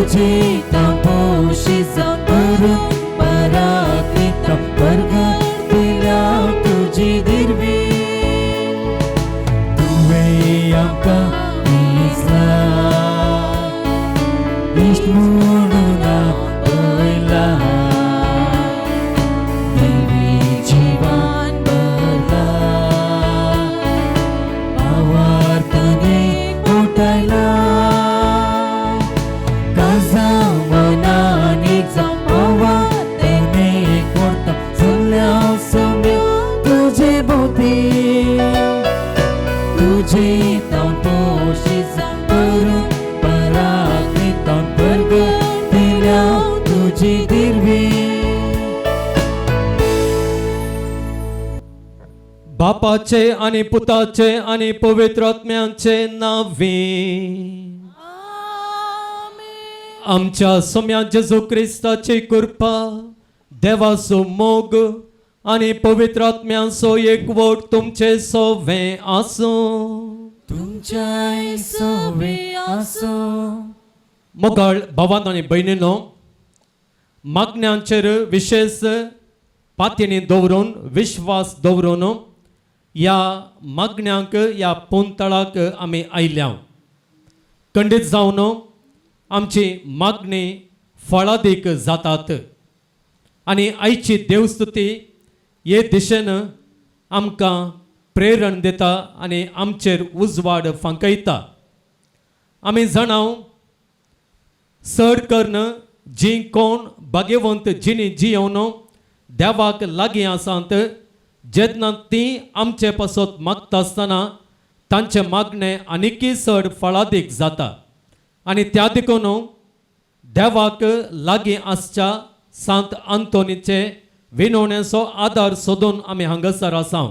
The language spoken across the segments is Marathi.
तुझी तपोशीचा पराकृत वर्ग दिल्या तुझी दिरवी तुवे आमका दिसला विष्णूना पयला दैवी जीवन भरला आवार्ताने उठायला काजा मनाने जमावा त्याने कोणता चल्या समय तुझे भोवती तुझे तपोशीचा पराकृत वर्ग दिल्या तुझी दिरवी बापाचे आणि पुताचे आणि पवित्र आत्म्याचे नावे आमच्या सोम्या जेजू क्रिस्ताची कृपा देवाचो मोग आणि पवित्र आत्म्याचो एकवट तुमचे सोवे आसो तुमच्या सोवे आसो मोगाळ भावांनो आणि भयणींनो मागण्यांचेर विशेष पातयेनी दवरून विश्वास दवरून या मागण्यांक या पोंतळाक आमी आयल्या खंडीत जावन आमची मागणी फळादीक जातात आणि आयची देवस्तुती हे दिशेन आमकां प्रेरण दिता आणि आमचेर उजवाड फांकयता आमी जाणाव सड कर्ण जी कोण भाग्यवंत जिणी जियोवन देवाक लागीं आसात जेन्ना ती आमचे पासत मागता आसतना तांचे मागणे आनिकी चड फळादीक जाता आणि त्या देखून देवाक लागीं आसच्या सांत आंतोनीचे विनवण्याचो आदार सोदून आमी हांगासर आसा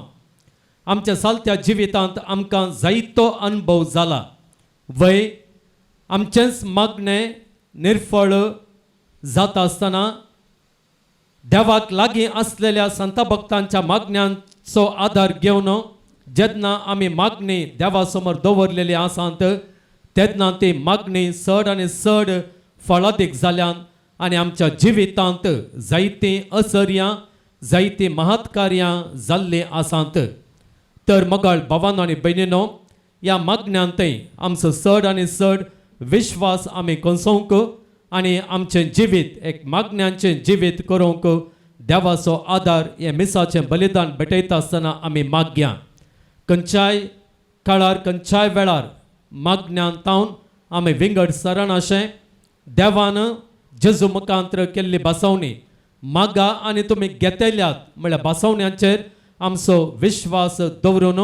आमच्या सालत्या जिवितांत आमकां जायतो अनुभव जाला वय आमचेच मागणे निर्फळ जाता आसतना देवाक लागीं आसलेल्या संत भक्तांच्या मागण्यांचो आदार घेवन जेन्ना आमी मागणी देवा समोर दवरलेली आसात तेन्ना ती मागणी चड आनी चड फळादीक जाल्यान आनी आमच्या जिवितांत जायतीं असर्यां जायतीं महत्कार्यां जाल्लीं आसात तर मोगाळ भावांनो आनी भयणींनो ह्या मागण्यांतय आमचो चड आनी चड विश्वास आमी कसोवंक आनी आमचें जिवीत एक मागण्यांचें जिवीत करूंक देवाचो आदार हे मिसाचें बलिदान भेटयता आसतना आमी मागया खंयच्याय काळार खंयच्याय वेळार मागण्यांत तावन आमी विंगड सरण अशें देवान जेजू मुखांतर केल्ली बासवणी मागा आनी तुमी घेतल्यात म्हळ्यार बासवण्यांचेर आमचो विश्वास दवरून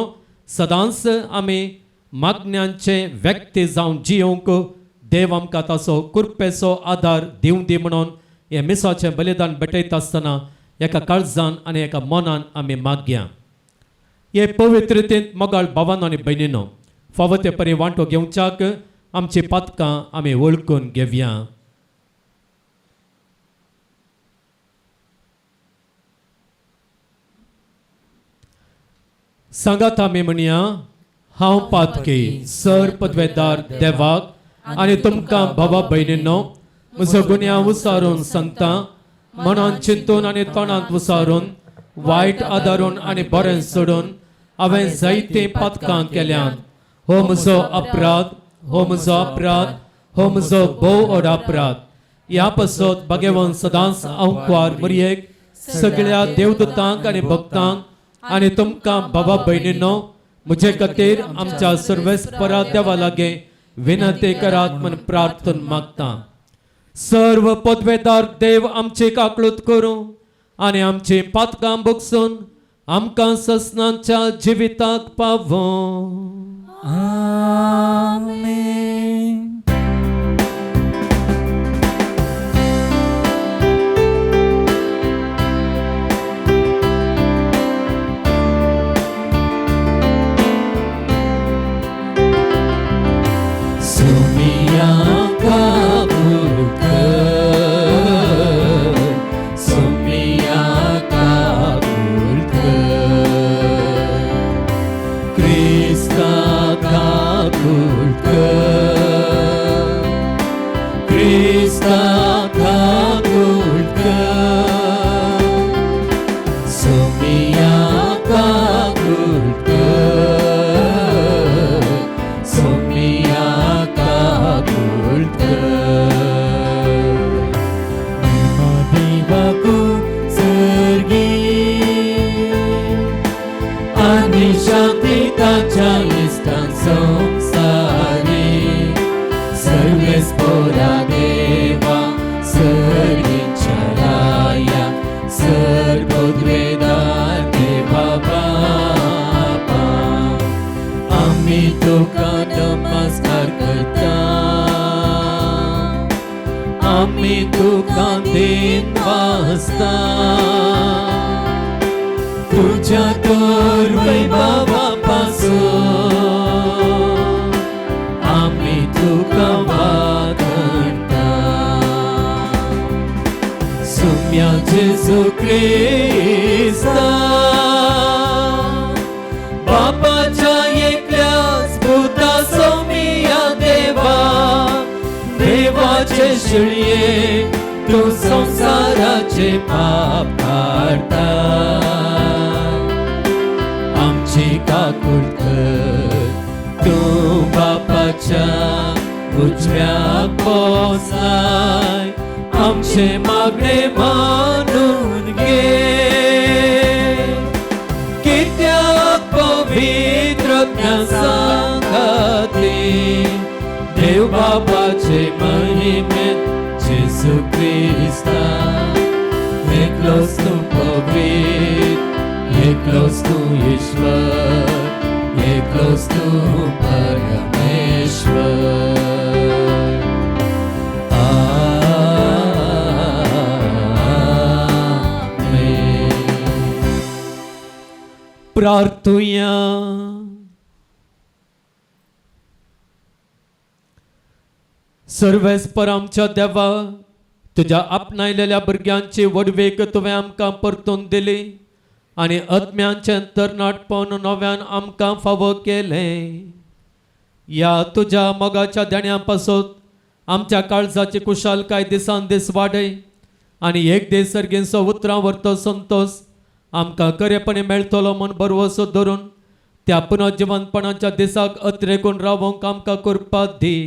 सदांच आमी मागण्यांचे व्यक्ती जावन जियोंक देव आमकां ताचो कृपेचो आदार दिवं दी म्हणून हे मिसाचें बलिदान भेटयता आसतना एका काळजान आनी एका मनान आमी मागया हे पवित्र रितीन मोगाळ भावांनो आनी भयणींनो फावो ते परी वांटो घेवच्याक आमची पातकां आमी वळखून घेवया सांगात आमी म्हणया हांव पातकी सर पदवेदार देवाक आनी तुमकां भावा भयणींनो म्हजो गुन्यांव विचारून सांगता मनान चिंतून आनी तोंडांत विचारून वायट आदारून आनी बरें सोडून हांवें जायतीं पातकां केल्यात हो म्हजो अपराध हो म्हजो अपराध हो म्हजो भोव व्हड अपराध ह्या पासत भाग्यवान सदांच आंवकार मरयेक सगळ्या देवदूतांक आनी भक्तांक आनी तुमकां भावा भयणींनो म्हजे खातीर आमच्या सर्वेस्परा देवा लागीं विनंती करात म्हूण प्रार्थना मागता सर्व पदवेदार देव आमची काकळूत करूं आनी आमची पातकां भोगसून आमकां ससनांच्या जिविताक पावों आमेन Krista kakulka Sumia kakulka Sumia kakulka Divaku sergi Ani Shanti Tachaistan Samsari Sarves पोरा देवा सर्विंचराया सर्वोद्वेदार देवा बापा आम्ही तुका नमस्कार करता आम्ही तुका दिन वाजता तुझ्या तोर वैभवापासून आम्ही तुका वागणता सुम्या जेजू ख्रिस्ता बापाच्या एकल्याच पुता सौम्या देवा देवाचे शिळये तू संसाराचे पाप काढता आमची काकुळकर तू बापाच्या उजव्याक पोसाय आमचे मागणे मानून घे कित्याक पवित्र सांगाती देव बापाचे महिमेत जेजू ख्रिस्ता एकलोच तू पवित्र एकलोच तू ईश्वर एकलोच तू परमेश्वर आमेन. प्रार्थूया. सर्वेस्पर आमच्या देवा तुझ्या आपणायलेल्या भुरग्यांची वडवेक तुवें आमकां परतून दिली आनी आत्म्यांचें तरणाटपण नव्यान आमकां फावो केलें. या तुझ्या मोगाच्या देण्या पासून आमच्या काळजाची कुशालकाय दिसान दीस वाडय आनी एक दीस सर्गेचो उतरां व्हरतो संतोष आमकां खरेपणी मेळटलो म्हूण भरवसो धरून त्या पुनर्जिवनपणाच्या दिसाक अत्रेकून रावोंक आमकां करपाक दी.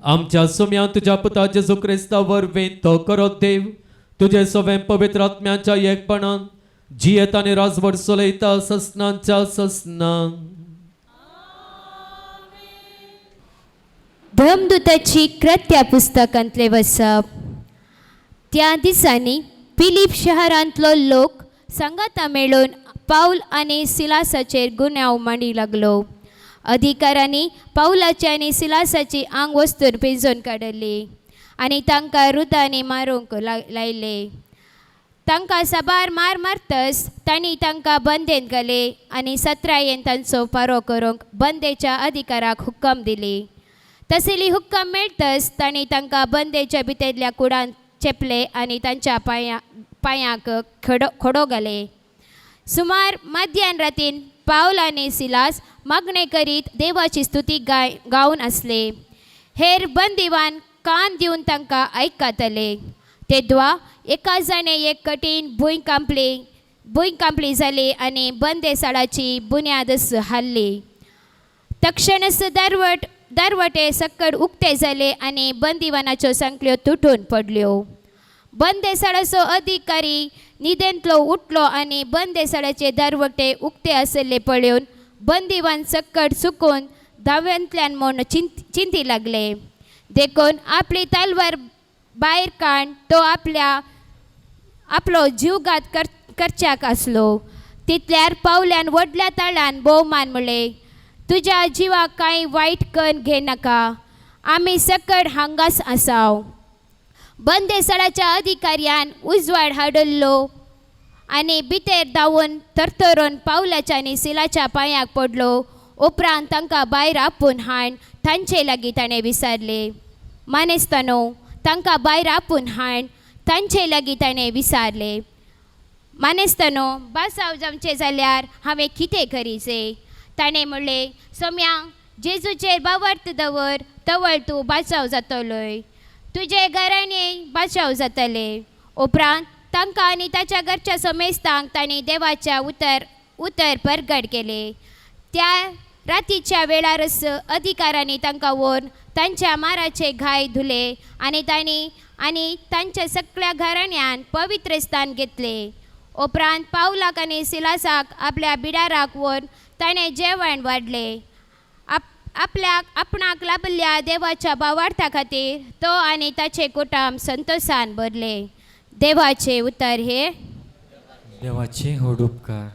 आमच्या सुम्या तुझ्या पुता जेजू क्रिस्ता वरवीं तो करो देव तुझे सवें पवित्र आत्म्याच्या एकपणान जियेत आनी राजवट चलयता ससनांच्या ससनां. धर्मदूताची कृत्या पुस्तकांतले वचप. त्या दिसांनी फिलिप शहरांतलो लोक संगता मेळून पाऊल आनी सिलासाचेर गुन्यांव मांडी लागलो. अधिकाऱ्यांनी पाऊलाची आनी सिलासाची आंग वस्तूर पिंजून काडली आनी तांकां रुतांनी मारूंक लायले. तांकां साबार मार मारतच तांणी तांकां बंदेंत घाले आनी 17 तांचो पारो करूंक बंदेच्या अधिकाराक हुक्कम दिली. तसली हुक्कम मेळटच तांणी तांकां बंदेच्या भितरल्या कुडांत चेपले आनी तांच्या पांयांक खडो घाले. सुमार मध्यान रातीन पाऊल आनी सिलास मागणे करीत देवाची स्तुती गावन आसले. हेर बंदिवान कान दिवन तांकां आयकताले. तेदवा एका जाणे एक कठीण भूंय कांपली जाली आनी बंदेसाळाची बुन्याद हाल्ली. तक्षणच दरवटे सक्कड उक्ते जाले आनी बंदिवानाच्यो संकल्यो तुटून पडल्यो. बंदेसाळाचो अधिकारी न्हिदेंतलो उठलो आनी बंदेसाळाचे दरवटे उक्ते आसले पळोवन बंदिवान सक्कड चुकून धाव्यांतल्यान म्हूण चिंती लागले. देखून आपली तलवार भायर काडून तो आपलो जीवघात करच्याक आसलो. तितल्यार पावल्यान व्हडल्या ताळान भोवमान म्हणले, तुज्या जिवाक कांय वायट कन्न घेनाका, आमी सकड हांगाच आसाव. बंदेसाळाच्या अधिकाऱ्यान उजवाड हाडलो आनी भितर धांवून तरतरून पावलाच्या आनी सिलाच्या पांयाक पडलो. उपरांत तांकां भायर आपूण हाड तांचे लागीं ताणें विचारले. मानेस्तानो, तांकां भायर आपूण हाड तांचे लागीं ताणें विचारले. मानेस्तानो, बासाव जमचें जाल्यार हांवें कितें करीचें? ताणें म्हणलें, सोम्या, जेजूचेर बावर्त दवर, तवळ तूं बाचाव जातलोय. तुझे घराणे बचाव जातले. उपरांत तांकां आनी ताच्या घरच्या समेस्तांक तांणी देवाच्या उतर परगट केले. त्या रातीच्या वेळारच अधिकाऱ्यांनी तांकां व्हरून तांच्या माराचे घाय धुले आनी तांच्या सगळ्या घराण्यान पवित्र स्थान घेतले. उपरांत पावलाक आनी सिलासाक आपल्या बिडाराक व्हरून ताणें जेवण वाडले. आपणाक लाभल्या देवाच्या भावार्था खातीर तो आनी ताचे कुटुंब संतोषान भरले. देवाचे उतर हे. देवाचे व्हड उपकार.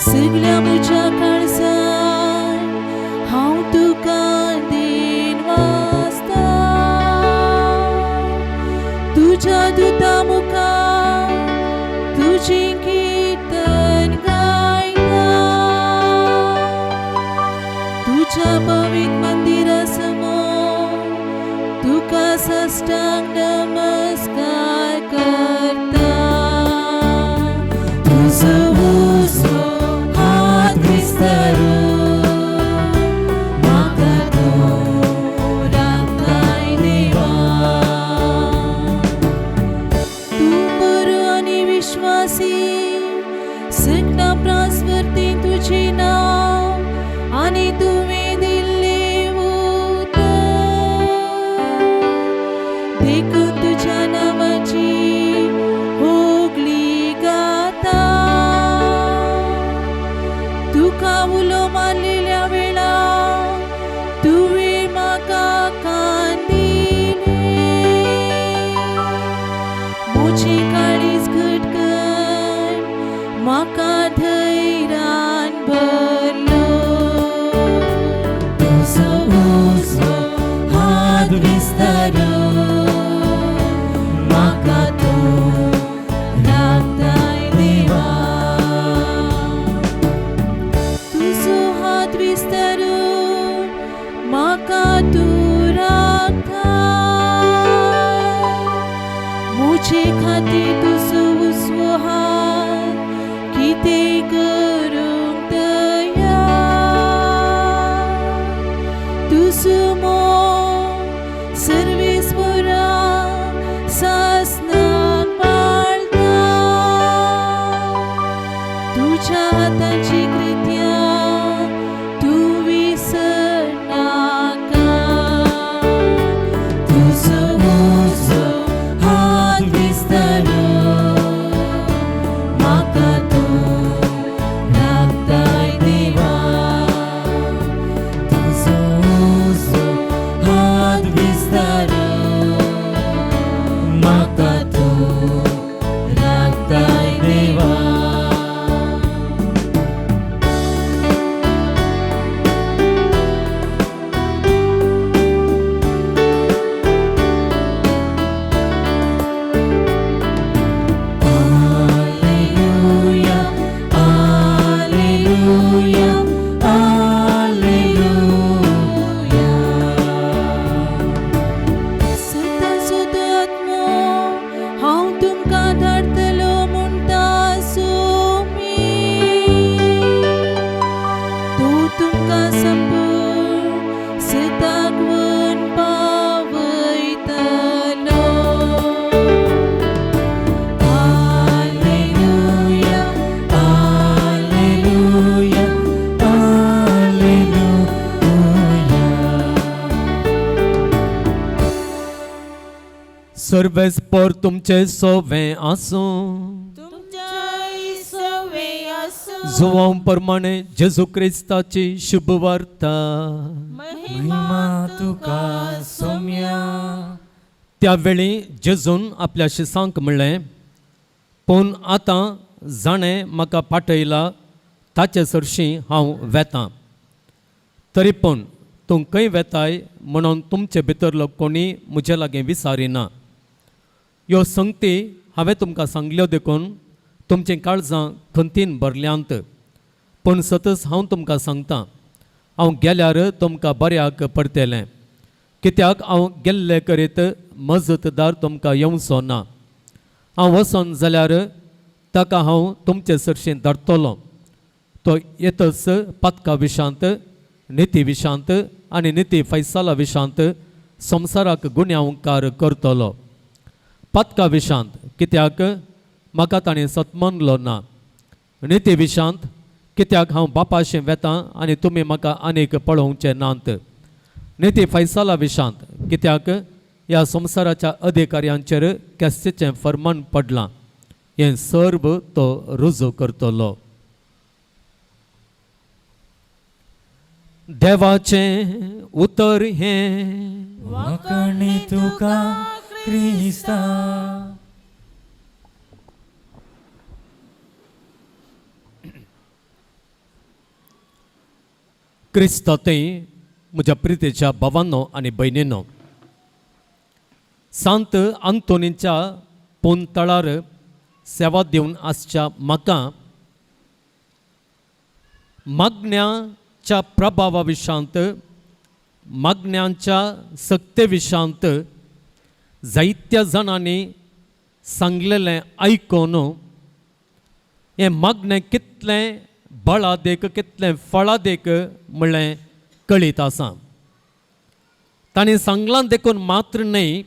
सगळ्या म्हज्या काळजान हांव तुका देन वाजता. तुज्या दुता मुखार तुजी कीर्तन गायता. तुज्या पवित्र मंदिरा समोर तुका साष्टांग नमस्कार करता. तुजो हात विस्तारून म्हाका तूं राखताय देवा. तूं बरो आनी विश्वासी, सगळ्या प्रास्वर्तें तुजें नांव आनी तुवें दिल्लें उतर. देखून तुज्या नांवाची होगली गाता. तुका उलो मारलेल्या वेळार तुवें म्हाका कान दिलें. म्हजें काळीज घट कर, म्हाका धैर्यान भरलो. तुजो हात विस्तारून म्हाका तूं राखताय देवा. तुजो हात विस्तारून म्हाका तूं राखताय. म्हजे खातीर तुजो उजवो हात कितें करूंक तयार. तुजो मोग सर्वेस्परा सासनाक पाळटा. तुज्या हातांची कृत्यां तूं विसरनाका. तुजो उजो हात विस्तारून म्हाका तूं राखताय देवा. तुजो उजो हात विस्तारून म्हाका तूं राखताय देवा. सर्वेस्पर तुमचे सोवें आसूं. तुमच्या सवे आसूं. जुवां प्रमाणे जेजू क्रिस्ताची शुभ वार्ता. महिमा तुका सौम्या. त्यावेळी जेजून आपल्या शिसांक म्हणलें, पूण आतां जाणें म्हाका पाठयला ताचे सरशीं हांव वेतां. तरी पूण तूं खंय वेताय म्हणून तुमचे भितरलो कोणी म्हजे लागीं विचारिना. ह्यो संगती हांवें तुमकां सांगल्यो देखून तुमचीं काळजां खंतीन भरल्यांत. पूण सतत हांव तुमकां सांगतां, हांव गेल्यार तुमकां बऱ्याक पडटलें. कित्याक हांव गेल्ले करीत मजतदार तुमकां येवचो ना. हांव वचोन जाल्यार ताका हांव तुमचे सरशीं धाडटलों. तो येतच पथका विशांत, निती विशांत आनी निती फैसला विशांत संवसाराक गुन्यांवकार करतलो. पथका विशांत कित्याक म्हाका ताणें सतमनलो ना. निती विशांत कित्याक हांव बापाशें वेतां आनी तुमी म्हाका आनीक पळोवचे नात. निती फैसला विशांत कित्याक ह्या संवसाराच्या अधिकाऱ्यांचेर केस्तेचें फर्मान पडलां. हें सर्व तो रुजू करतलो. देवाचें उतर हें वाकणी तुका क्रिस्ता. क्रिस्तांतय म्हज्या प्रितेच्या भावांनो आनी भयणींनो, सांत आंतोनीच्या पोंतळार सेवा दिवन आसच्या म्हाका मागण्यांच्या प्रभावा विशांत, मागण्यांच्या सक्ते विशांत जायत्या जाणांनी सांगलेलें आयकून हें मागणें कितलें बळादेक, कितलें फळादेक म्हणलें कळीत आसा. तांणी सांगलां देखून मात्र न्हय,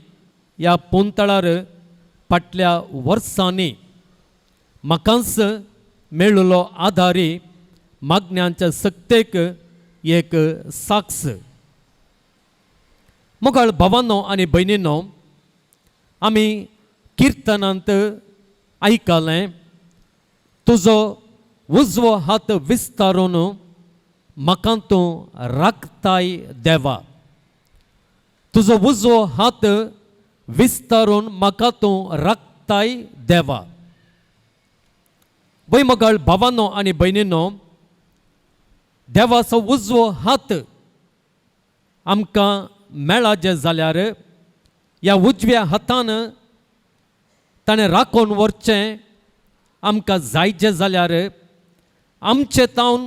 ह्या पोंतळार फाटल्या वर्सांनी म्हाकाच मेळिल्लो आधारी मागण्यांच्या सक्तेक एक साक्ष. मुखार भावांनो आनी भयणींनो, आमी किर्तनांत आयकलें, तुजो उजवो हात विस्तारून म्हाका तूं राखताय देवा. तुजो उजवो हात विस्तारून म्हाका तूं राखताय देवा. वय मोगाळ भावांनो आनी भयणींनो, देवाचो उजवो हात आमकां मेळा जे जाल्यार ह्या उजव्या हातान ताणें राखून व्हरचें आमकां जायचें जाल्यार आमचे तावन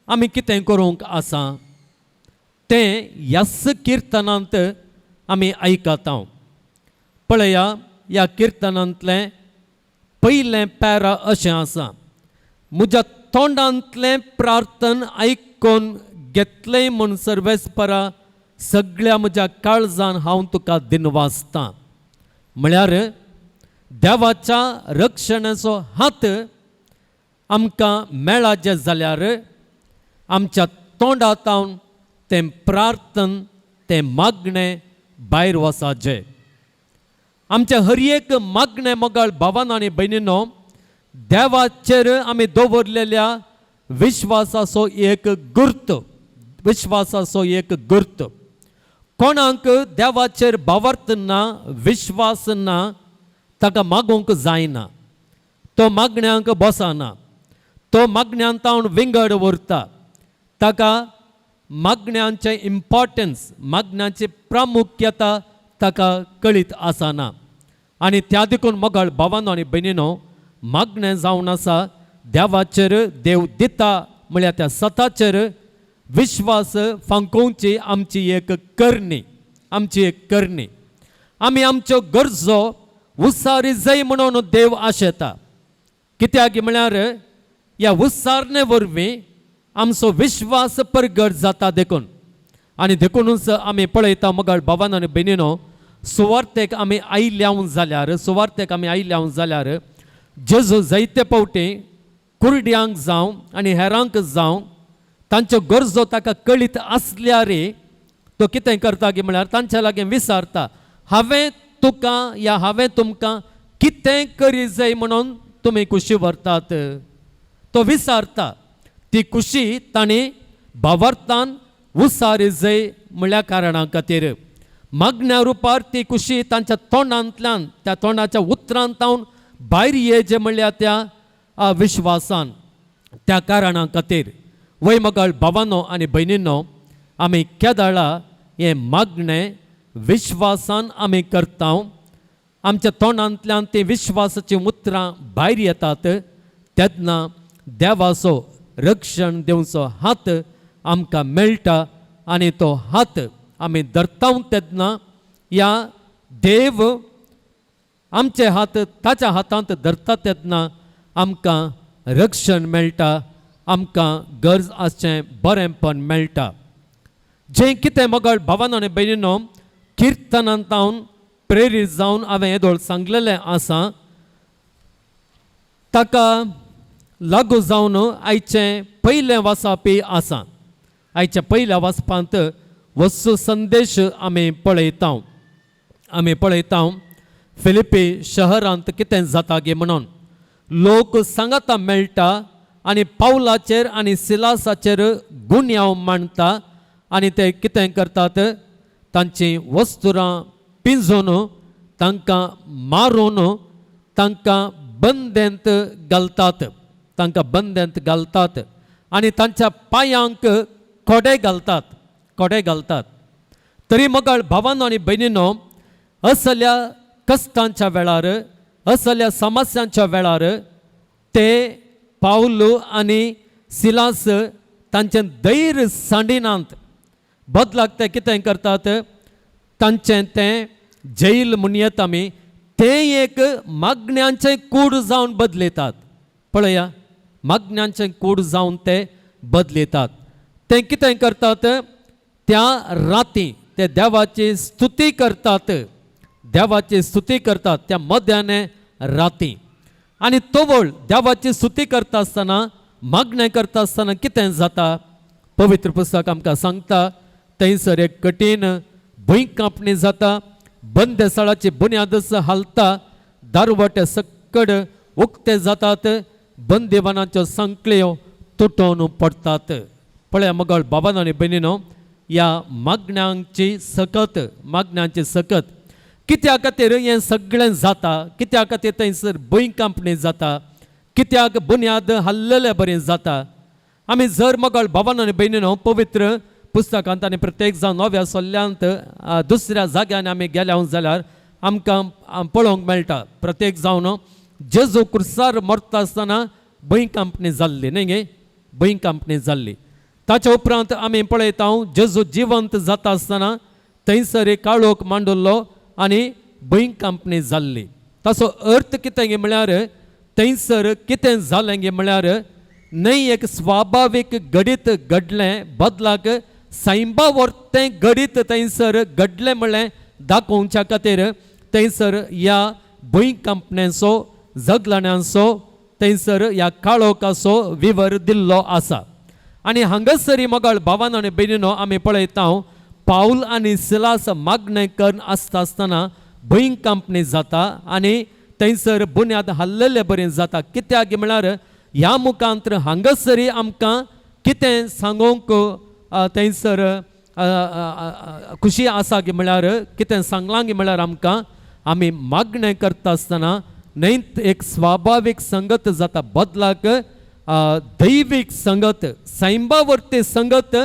आमी कितें करूंक आसा तें ह्याच किर्तनांत आमी आयकता. पळया, ह्या किर्तनांतलें पयलें पॅरा अशें आसा, म्हज्या तोंडांतलें प्रार्थन आयकून घेतलें म्हूण सर्वेस्परा सगळ्या म्हज्या काळजान हांव तुका दिनवासतां. म्हळ्यार देवाच्या रक्षणाचो हात आमकां मेळा जे जाल्यार आमच्या तोंडांतावन तें प्रार्थन, तें मागणें भायर वचाचें. आमचे हर एक मागणें मोगाळ भावांनो आनी भयणींनो, देवाचेर आमी दवरलेल्या विश्वासाचो एक गुर्त, विश्वासाचो एक गुर्त. कोणाक देवाचेर भावार्थ ना, विश्वास ना, ताका मागूंक जायना. तो मागण्यांक बसना, तो मागण्यांतावन विंगड व्हरता. ताका मागण्यांचें इम्पॉर्टन्स, मागण्यांची प्रामुख्यता ताका कळीत आसना. आनी त्या देखून मोगाळ भावांनो आनी भयणींनो, मागणें जावन आसा देवाचेर, देव दिता म्हळ्यार त्या सताचेर विश्वास फांकोवची आमची एक करणी, आमची एक करणी. आमी आमच्यो गरजो उसारी जाय म्हणून देव आशेता. कित्याक म्हळ्यार ह्या उसारणे वरवीं आमचो विश्वास परगट जाता देखून. आनी देखूनच आमी पळयता मोगाळ भावांनो आनी भयणींनो, सुवार्थेक आमी आयल्याव जाल्यार, सुवार्थेक आमी आयल्याव जाल्यार जेजू जायते पावटी कुर्ड्यांक जावं आनी हेरांक जावं तांच्यो गरजो ताका कळीत आसल्यार तो कितें करता की म्हळ्यार तांच्या लागीं विचारता, हांवें तुका या हांवें तुमकां कितें करी जाय म्हणून तुमी कुशी व्हरतात. तो विसारता ती खुशी ताणी भावार्थान उसारी जय म्हणल्या कारणा खातीर मागण्या रुपार ती खुशी तांच्या तोंडांतल्यान त्या तोंडाच्या उतरांत भायर येजे म्हणल्या त्या विश्वासान त्या कारणा खातीर वैमगळ भावांनो आनी भयणींनो आमी केदाळा हे मागणें विश्वासान आमी करता आमच्या तोंडांतल्यान ती विश्वासाची उतरां भायर येतात तेन्ना देवाचो रक्षण दिवचो हात आमकां मेळटा आनी तो हात आमी धरता तेन्ना या देव आमचे हात ताच्या हातांत धरता तेन्ना आमकां रक्षण मेळटा आमकां गरज आसचें बरेंपण मेळटा जें कितें मोगळ भावांनो आनी भयणींनो किर्तनांत हांव प्रेरीत जावन हांवें येदोळ सांगलेलें आसा ताका लागू जावन आयचें पयलें वाचपी आसा आयच्या पयल्या वाचपांत वस्तू संदेश आमी पळयता फिलिपी शहरांत कितें जाता गे म्हणून लोक सांगाता मेळटा आनी पावलाचेर आनी सिलासाचेर गुन्यांव मांडटा आनी ते कितें करतात तांची वस्तुरां पिंजून तांकां मारून तांकां बंदेंत घालतात आनी तांच्या पांयांक कोडे घालतात तरी मोगळ भावांनो आनी भयणींनो असल्या कश्टांच्या वेळार असल्या समस्यांच्या वेळार ते पावल आनी सिलास तांचें धैर्य सांडिनात बदलाक ते कितें करतात तांचें तें जैल म्हूण येता आमी तें एक मागण्यांचें कूड जावन बदलयतात पळया मागण्यांचें कूड जावन ते बदलयतात ते कितें करतात त्या राती ते देवाची स्तुती करतात त्या मध्याने राती आनी तोवळ देवाची स्तुती करता आसतना मागणें करता आसतना कितें जाता पवित्र पुस्तक आमकां सांगता थंयसर एक कठीण भूंयकांपणी जाता बंदसाळाची बुन्यादच हालता दारवटे सकड उक्ते जातात बंदिवानाच्यो संकळ्यो तुटून पडटात पळया मोगळ बाबांनो आनी भयणींनो ह्या मागण्यांची सकत कित्या खातीर हें सगळें जाता कित्या खातीर थंयसर भूंयकांपणी जाता कित्याक बुन्याद हल्लेलें बरें जाता आमी जर मोगळ बाबांनो आनी भयणींनो पवित्र पुस्तकांत आनी प्रत्येक जावन नव्या सोल्ल्यांत दुसऱ्या जाग्यान आमी गेल्या जाल्यार आमकां पळोवंक मेळटा प्रत्येक जावन जेजू क्रुसार मरता आसतना भूंयकांपणी जाल्ली न्ही गे भूंयकांपणी जाल्ली ताच्या उपरांत आमी पळयता जेजू जिवंत जाता आसतना थंयसर एक काळोख मांडुल्लो आनी भूंयकांपणी जाल्ली ताचो अर्थ कितें गे म्हळ्यार थंयसर कितें जालें गे म्हळ्यार न्हय एक स्वाभावीक घडीत घडलें बदलाक सायबा वर्तें घडीत थंयसर घडलें म्हणलें दाखोवच्या खातीर थंयसर ह्या भूंयकांपणेचो जगलण्यांचो थंयसर ह्या काळोखाचो विवर दिल्लो आसा आनी हांगासरी मोगळ भावांनो आनी भयणींनो आमी पळयता पाऊल आनी सिलास मागणें करून आसतना भूंयकांपणी जाता आनी थंयसर बुन्याद हल्लेलें बरें जाता कित्याक म्हळ्यार ह्या मुखांतर हांगासरी आमकां कितें सांगूंक थंयसर खुशी आसा गे म्हळ्यार कितें सांगलां गे म्हळ्यार आमकां आमी मागणें करता आसतना न्हय एक स्वाभावीक संगत जाता बदलाक दैवीक संगत सायबा वर्ती संगत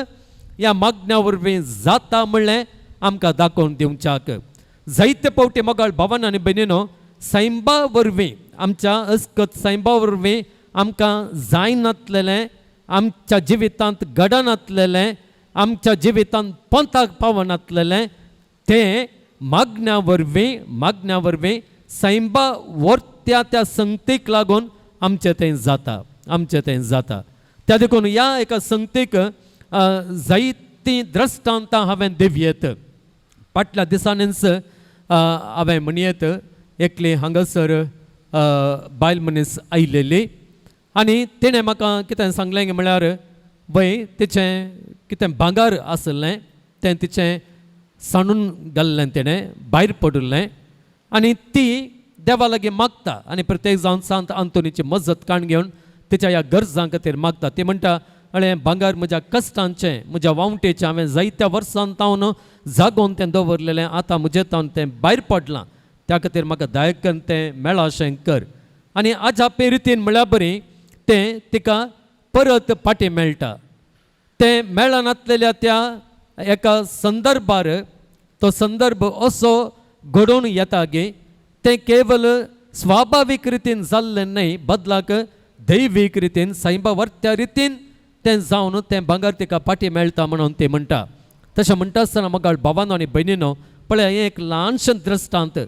ह्या मागण्या वरवीं जाता म्हणलें आमकां दाखोवन दिवच्याक जायते फावटी मोगळ भावांनो आनी भयणींनो सायबा वरवीं आमच्या अस्कत सायबा वरवीं आमकां जायनासलेलें आमच्या जिवितांत घडनासलेलें आमच्या जिवितांत पंथाक पावनासलेलें तें मागण्या वरवीं सायबा वर्त्या त्या संगतीक लागून आमचें तें जाता त्या देखून ह्या एका संगतीक जायतीं द्रश्टांतां हांवें दिवयेत फाटल्या दिसांनीच हांवें म्हणयेत एकली हांगासर बायल मनीस आयिल्ली आनी तिणें म्हाका कितें सांगलें म्हळ्यार वय तिचें कितें भांगर आसलें तें तिचें सांडून घाल्लें तिणें भायर पडुल्लें आनी ती देवा लागीं मागता आनी प्रत्येक जावन सांत आंतोनीची मजत काण घेवन तिच्या ह्या गरजां खातीर मागता. ती म्हणटा अळे भांगर म्हज्या कश्टांचें म्हज्या वावटेचें हांवें जायत्या वर्सां तावन जागोवन तें दवरलेलें, आतां म्हजें तावन तें भायर पडलां, त्या खातीर म्हाका दया करून तें मेळा अशें कर. आनी हाज्या रितीन म्हळ्यार बरी तें तिका परत फाटीं मेळटा. तें मेळनासलेल्या त्या एका संदर्भार तो संदर्भ असो घडोवन येता की तें केवल स्वाभावीक रितीन जाल्लें न्हय, बदलाक दैवीक रितीन सैंबावर्त्या रितीन तें जावन तें भांगर तिका फाटीं मेळटा म्हणून तें म्हणटा. तशें म्हणटा आसतना म्हाका भावांनो आनी भयणीनो पळय, हें एक ल्हानशें दृश्टांत,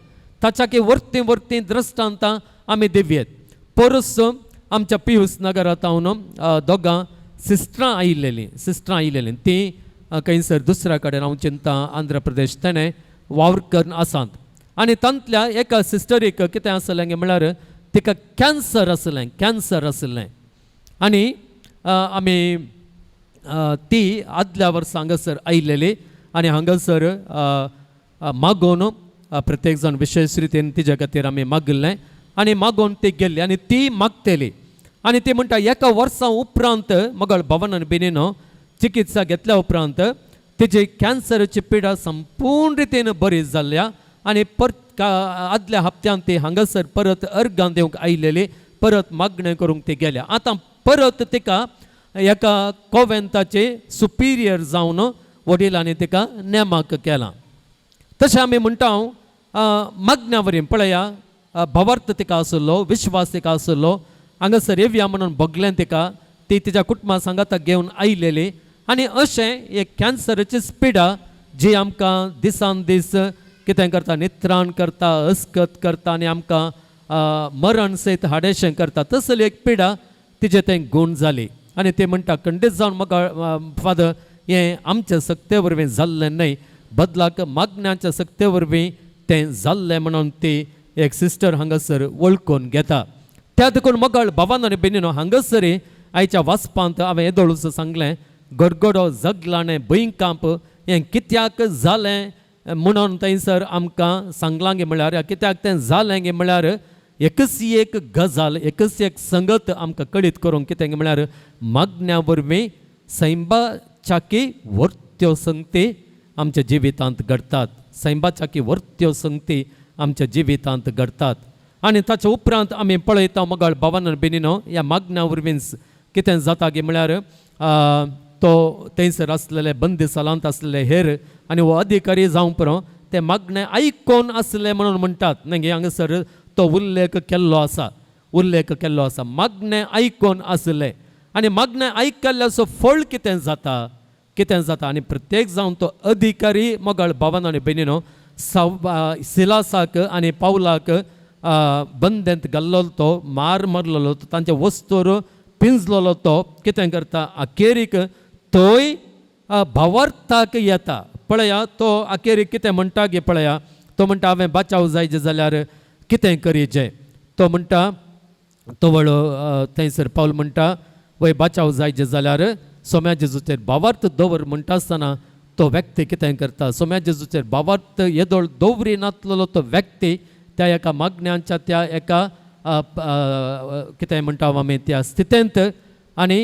ताच्या की वर्ती वर्ती दृश्टांतां आमी दिवयेत. परस आमच्या पियूस नगरांत हांव दोगां सिस्टरां आयिल्लीं ती खंयसर दुसऱ्या कडेन हांव चिंता आंध्र प्रदेश तेणें वावर करून आसात. आनी तांतल्या एका सिस्टरीक कितें आसलें म्हळ्यार तिका कॅन्सर आसलें. आनी आमी ती आदल्या वर्सा हांगासर आयिल्ली आनी हांगासर मागोवन प्रत्येक जाण विशेश रितीन तिच्या खातीर आमी मागल्लें आनी मागोवन ती गेल्ली आनी ती मागतली. आनी ती म्हणटा एका वर्सा उपरांत मगळ भवन आनी बेनीनो चिकित्सा घेतल्या उपरांत तिची कॅन्सराची पिडा संपूर्ण रितीन बरी जाल्ल्या आनी आदल्या हप्त्यान ती हांगासर परत अर्गां दिवंक आयिल्ली, परत मागणें करूंक ती गेल्या. आतां परत तिका एका कॉवेंताचे सुपिरियर जावन वडिलांनी तिका नेमाक केला. तशें आमी म्हणटा मागण्या वरीं पळया, भवार्थ तिका आसलो, विश्वास तिका आसलो, हांगासर येवया म्हणून भोगलें तिका, ती तिच्या कुटुंबा सांगाता घेवन आयिल्ली. आनी अशें एक कॅन्सराची पिडा जी आमकां दिसान दीस कितें करता, नित्राण करता, अस्कत करता आनी आमकां मरण सयत हाडेशें करता, तसली एक पिडा तिचे तें गूण जाली. आनी ती म्हणटा खंडीत जावन म्हाका फादर हें आमच्या सक्ते वरवीं जाल्लें न्हय, बदलाक मागण्याच्या सक्ते वरवीं तें जाल्लें म्हणून ती एक सिस्टर हांगासर वळखून घेता. त्या देखून मगळ भावांनो आनी भयणीनो हांगासरी आयच्या वाचपांत हांवें येदोळूच सांगलें, गडगडो जगलाणें भुंयकांप हें कित्याक जालें म्हणून थंयसर आमकां सांगलां गे म्हळ्यार कित्याक तें जालें गे म्हळ्यार एकच एक गजाल, एकच एक संगत आमकां कळीत करूंक कितें गे म्हळ्यार मागण्या वरवीं सैंबाच्याकी वर्त्यो संगती आमच्या जिवितांत घडटात. सैंबाच्याकी वर्त्यो संगती आमच्या जिवितांत घडटात. आनी ताच्या उपरांत आमी पळयता मगळ भावांनो आनी भयणीनो ह्या मागण्या वरवीं कितें जाता गे म्हळ्यार तो थंयसर आसलेले बंदिसालांत आसलेले हेर आनी हो अधिकारी जावं पुरो ते मागणें आयकोन आसले म्हणून म्हणटात न्ही. हांगासर तो उल्लेख केल्लो आसा मागणें आयकोन आसले. आनी मागणें आयकल्ल्याचो फळ कितें जाता आनी प्रत्येक जावन तो अधिकारी मगळ भावांनो आनी भयणीनो सिलासाक आनी पावलाक बंदेंत घाल्लोलो तो, मार मारलेलो तो, तांच्या वस्तूर पिंजलेलो तो कितें करता, अखेरीक तोय भावार्थाक येता. पळया तो अखेरीक कितें म्हणटा गे पळया, तो म्हणटा हांवें बाचाव जायचे जाल्यार कितें करीचें. तो म्हणटा तो वळो थंयसर पावल म्हणटा वय बाचाव जायचे जाल्यार सोम्या जेजूचेर भावार्थ दवर म्हणटा आसतना तो व्यक्ती कितें करता, सोम्या जेजूचेर भावार्थ येदोळ दवरी नासलेलो तो व्यक्ती त्या एका मागण्यांच्या त्या एका कितें म्हणटा आमी त्या स्थितींत आनी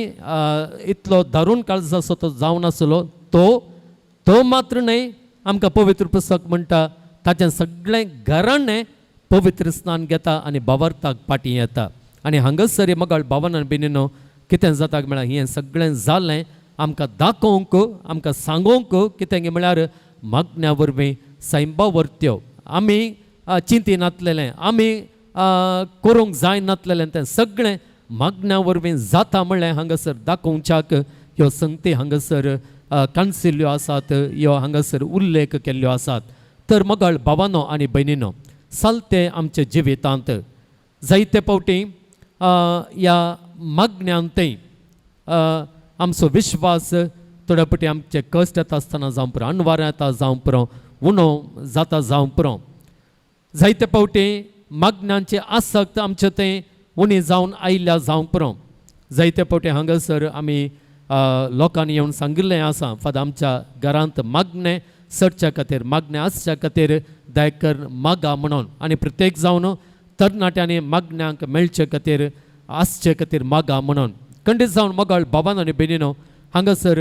इतलो दारूण काळजाचो तो जावन आसलो तो मात्र न्हय, आमकां पवित्र पुस्तक म्हणटा ताचें सगळें घराणें पवित्र स्नान घेता आनी भावार्थाक फाटीं येता. आनी हांगासर मगळ भावांनो आनी भयणीनो कितें जाता म्हळ्यार हें सगळें जालें आमकां दाखोवंक, आमकां सांगोवंक कितें गे म्हळ्यार मागण्या वरवीं सैंबावर्त्यो आमी चिंतिनातलेलें, आमी करूंक जाय नासलेलें तें सगळें मागण्या वरवीं जाता म्हणलें हांगासर दाखोवच्याक ह्यो संगती हांगासर कांसिल्ल्यो आसात, ह्यो हांगासर उल्लेख केल्ल्यो आसात. तर मगळ भावांनो आनी भयणीनो चलते आमच्या जिवितांत जायते फावटी ह्या मागण्यांतय आमचो विश्वास थोड्या फावटी आमचे कश्ट येता आसतना जावं पुरो, अणवार येता जावं पुरो, उणो जाता जावं पुरो, जायते फावटी मागण्यांची आसक्त आमचे तें उणी जावन आयिल्ल्या जावं पुरो. जायते फावटी हांगासर आमी लोकांनी येवन सांगिल्लें आसा फाद आमच्या घरांत मागणें सडच्या खातीर, मागणें आसच्या खातीर दयकर मागा म्हणून. आनी प्रत्येक जावन तरणाट्यांनी मागण्यांक मेळचे खातीर आसचे खातीर मागा म्हणून खंडीत जावन मोगाळ बाबान आनी बेनिनो हांगासर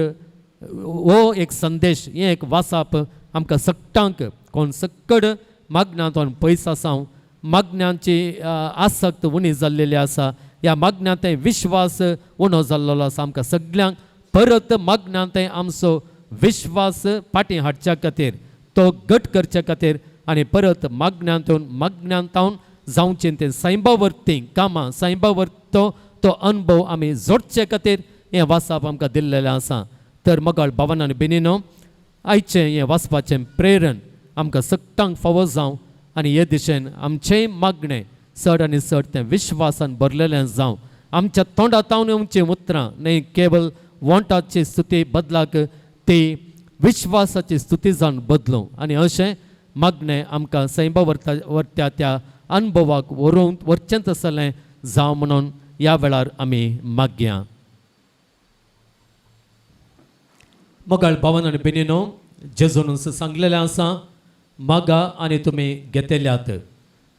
हो एक संदेश हें एक वाचप आमकां सक्टांक कोण सक्कड मागण्यांतून पयस आसांव मागण्यांची आसक्त उणी जाल्लेली आसा ह्या मागण्यांत विश्वास उणो जाल्लो आसा आमकां सगळ्यांक परत मागण्यांत आमचो विश्वास फाटीं हाडच्या खातीर तो घट करच्या खातीर आनी परत मागण्यांतावन जावचें तें सायबावर्ती कामां सायबावर्तो तो अनुभव आमी जोडचे खातीर हें वाचप आमकां दिल्लेलें आसा तर मोगाळ भावान आनी बेनिनो आयचें हें वाचपाचें प्रेरण आमकां सक्तांक फावो जावं आनी हे दिशेन आमचेंय मागणें चड आनी चड तें विश्वासान भरलेलें जावं आमच्या तोंडांतावन येवचीं उतरां न्ही केवळ वॉन्टाची स्तुती बदलाक ती विश्वासाची स्तुती जावन बदलूं आनी अशें मागणें आमकां सैबा वर्त्या त्या अनुभवाक व्हरचें तसलें जावं म्हणून ह्या वेळार आमी मागया मोगाळ भावान आनी बेनिनो जेजून सांगलेलें आसा मागा आनी तुमी घेतल्यात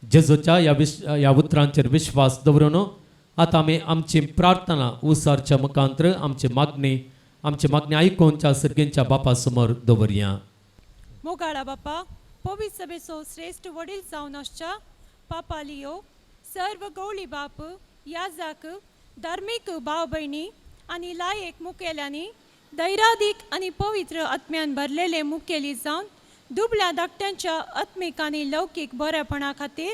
जेजूच्या ह्या उतरांचेर विश्वास दवरून आतां आमी आमची प्रार्थना उसारच्या मुखांतर आमची मागणी आयकोनच्या सर्गेंच्या बापा समोर दवरया मोगाळा बापा पवित्र सभेचो श्रेष्ठ वडील जावन आसच्या पापा लियो सर्व गवळी बाप याजाक धार्मीक भाव भयणी आनी लायक मुखेल्यांनी धैर्यादीक आनी पवित्र आत्म्यान भरलेले मुखेली जावन दुबळ्या धाकट्यांच्या आत्मीक आनी लौकीक बरेपणा खातीर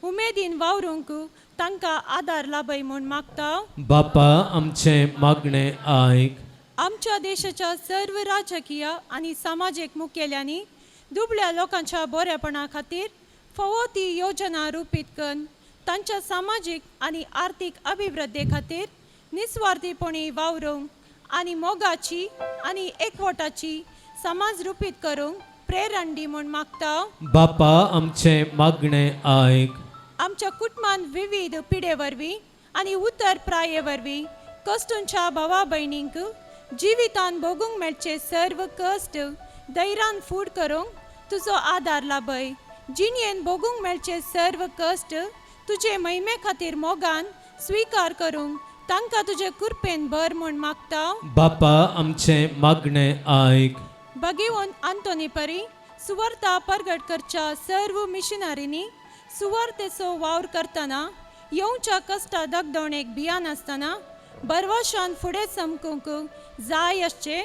उमेदीन वावरूंक तांकां आदार लाभय म्हूण मागता बापा आमचे मागणे आयक आमच्या देशाच्या सर्व राजकीय आनी सामाजीक मुखेल्यांनी दुबळ्या लोकांच्या बरेपणा खातीर फावो ती योजना रुपीत करून तांच्या सामाजीक आनी आर्थीक अभिवृद्धी खातीर निस्वार्थीपणी वावरूंक आनी मोगाची आनी एकवटाची समाज रुपीत करूंक प्रेरण दी म्हूण मागता बापा आमचे मागणे आयक आमच्या कुटुंबान विविध पिढे वरवीं आनी उतर प्राये वरवीं कश्टांच्या भावा भयणींक जिवितान भोगूंक मेळचे सर्व कश्ट धैर्यान फूड करूंक तुजो आदार लाभय जिणयेन भोगूंक मेळचे सर्व कश्ट तुजे महिमे खातीर मोगान स्विकार करूंक तांकां तुजे कृपेन भर म्हूण मागता बापा आमचे मागणे आयक भगिवन आंतोनी परी सुवार्ता परगट करच्या सर्व मिशनरींनी सुवार्तेचो वावर करतना येवच्या कश्टा दगदवणेक भियान आसतना बरवाशान फुडें चमकूंक जाय आसचे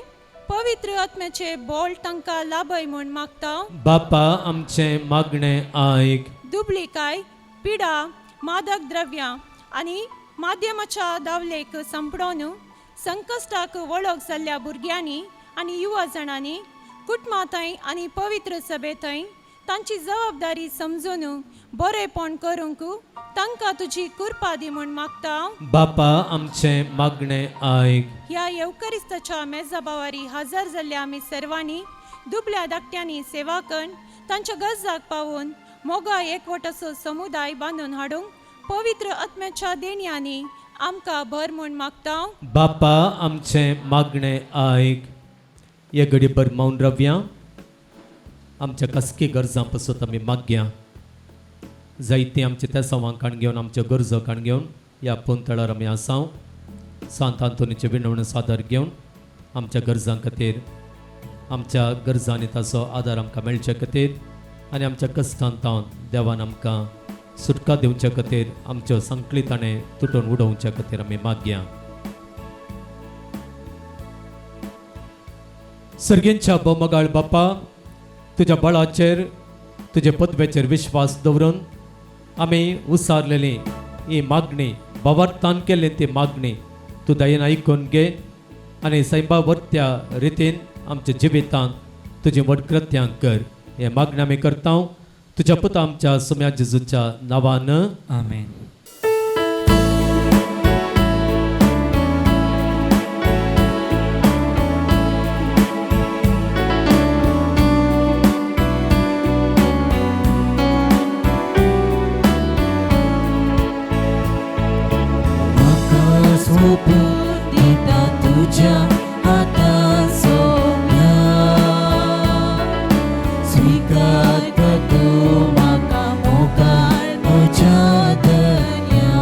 पवित्र आत्म्याचे बोल तांकां लाभय म्हूण मागता बापा आमचे मागणे आयक दुबळीकाय पिडा मादक द्रव्यां आनी माध्यमाच्या दावलेक संपडोवन संकश्टाक वळख जाल्ल्या भुरग्यांनी आनी युवा जाणांनी कुटुंबां थंय आनी पवित्र सभे थंय तांची जबाबदारी समजून बरेपण करूंक तांकां तुजी कृपा दी म्हूण मागता बापा आमचे मागणे आयक ह्या येवकरिस्ताच्या मेजाबावारी हजर जाल्ल्या आमी सर्वांनी दुबळ्या धाकट्यांनी सेवा करून तांच्या गरजाक पावून मोगा एकवटाचो समुदाय बांदून हाडूंक पवित्र आत्म्याच्या देणयांनी आमकां भर म्हूण मागता बापा आमचे मागणे आयक हे घडीभर मौन रव्या आमच्या कसकी गरजां पासून आमी मागया जायतीं आमचे त्या संवाकान घेवन आमच्यो गरजो काण घेवन ह्या पोंतळार आमी आसाव सांत आंतोनीचे विणवण सादर घेवन आमच्या गरजां खातीर आमच्या गरजांनी ताचो आदार आमकां मेळचे खातीर आनी आमच्या कश्टांतावन देवान आमकां सुटका दिवचे खातीर आमच्यो संकलिताणे तुटून उडोवचे खातीर आमी मागया सर्गेंच्या बोमगाळ बापा तुज्या बळाचेर तुजे पदवेचेर विश्वास दवरून आमी उसारलेली ही मागणी बावार्थान केली ती मागणी तूं दयेन आयकून घे आनी सैबावर्त्या रितीन आमच्या जिवितांत तुजी वडकृत्यां कर हे मागणी आमी करता तुज्या पुता आमच्या सुम्या जेजूच्या नांवान आमेन दिता तुझ्या हातात सोन्या स्वीकार कर तू म्हाका मोगाळ म्हज्या दर्या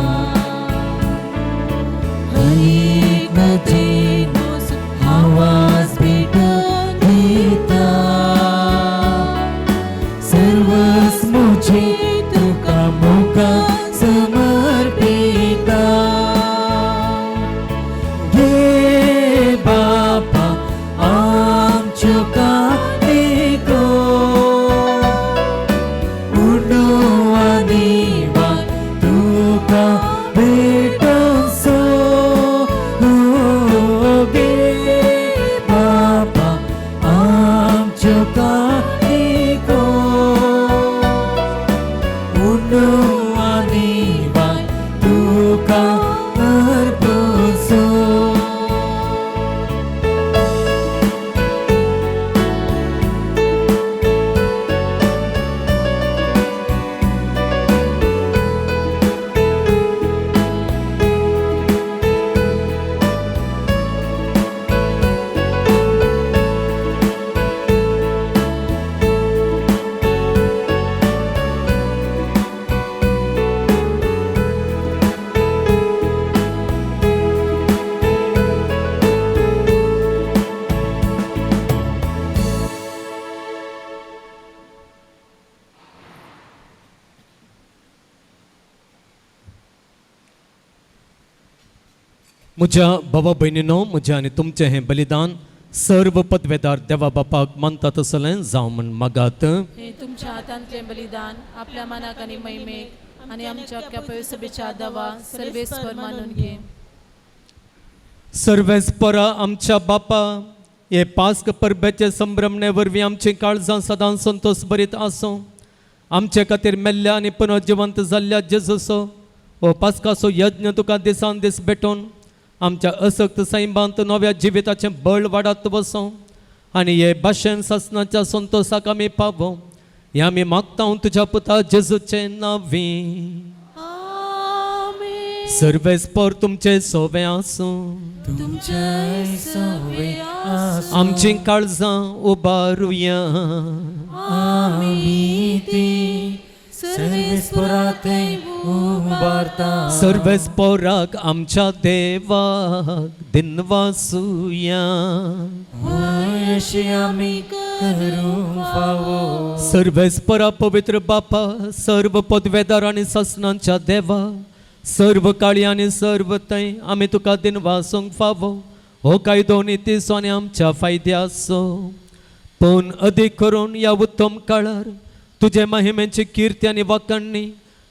माझे तुका मुका समर्पिता घे बापा आमच्यो कायको उडो आनी वाट तुका भेटोसो गे बापा आमच्यो कायको उडो आनी वाट तुका अर्पोसो म्हज्या भावा भयणीनो, म्हजें आनी तुमचें हें बलिदान सर्व पदवेदार देवा बापाक मानता तसलें जावं म्हण मागात. हे तुमच्या हातांतलें बलिदान आपल्या मनाक आनी महिमेक आनी आमच्या अख्ख्या पवित्र सभेच्या दवा सर्वेस्वर मानून घे. सर्वेस्परा आमच्या बापा, हे पास्क परबेचे संभ्रमणे वरवीं आमची काळजां सदां संतोष भरीत आसूं. आमचे खातीर मेल्ल्या आनी पुनर्जिवंत जाल्ल्या जेजूसो हो पास्काचो यज्ञ तुका दिसान दीस भेटोवन आमच्या असक्त सैमांत नव्या जिविताचें बळ वाडत वसों आनी हे भाशेन सासणाच्या संतोषाक आमी पावो. हे आमी मागता तुज्या पुता जेजूचे नांवी. सर्वेस्पर तुमचे सोवे आसूं. तुमच्या सवे आमची काळजां उबारुया. आमी ती सर्वेस्परातय उबारता. सर्वेस्पराक आमच्या देवाक दिनवासुया. अशी आमी करूंक फावो. सर्वेस्परा पवित्र बापा, सर्व पदवेदार आनी सासणांच्या देवा, सर्व काळी आनी सर्व तय आमी तुका दिनवासूंक फावो. हो कायदो नितीसो आनी आमच्या फायद्याचो. पूण अदीक करून ह्या उत्तम काळार तुजे महिमेची कीर्ती आनी वाखणणी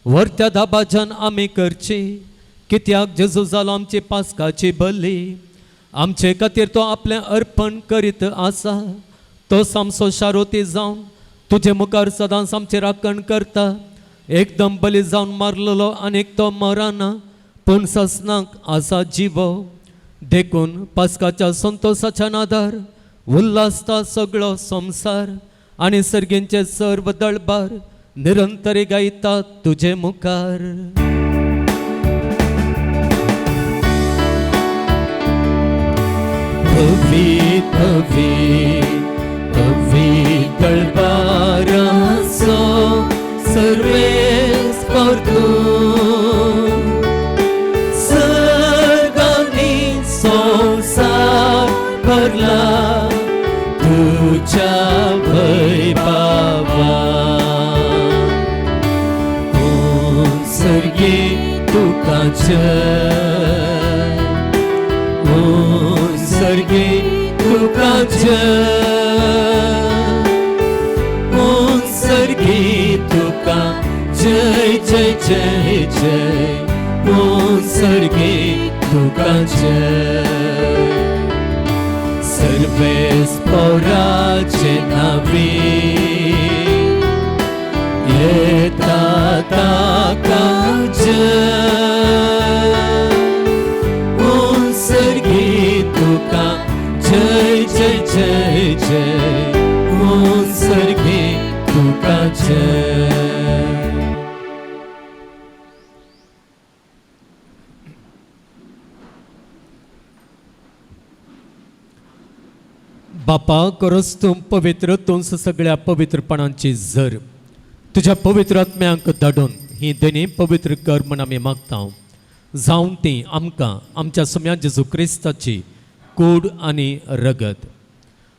व्हरत्या दाबाजान आमी करची. कित्याक जेजू जालो आमची पास्काची बली. आमचे खातीर तो आपलें अर्पण करीत आसा. तो सामसो शारोती जावन तुजे मुखार सदांच आमची राखण करता. एकदम बली जावन मारलेलो आनीक तो मरना, पूण ससनाक आसा जिवो. देखून पास्काच्या संतोषाच्या नादार उल्हासता सगळो संसार आनी सर्गींचे सर्व दळबार निरंतरी गायतात तुजे मुखार. भवी भवी भवी दळबाराचो सर्वेस्पर तूं. सर्गांनी संसार भरला तुझ्या वैभवा. सर्गे तुका जय. सर्गे तुका जय. सर्गे तुका जय जय जय जय. सर्गे तुका जय. सर्वेस्पराचे नावी येता ताका जय. सर्गी तुका जय जय जय जय. सर्गी तुका जय. बापा, खरोच तूं पवित्र, तूंच सगळ्या पवित्रपणांची झर. तुज्या पवित्र आत्म्यांक धाडून ही देणी पवित्र कर म्हण आमी मागता. जावं ती आमकां आमच्या सम्या जेजू क्रिस्ताची कूड आनी रगत.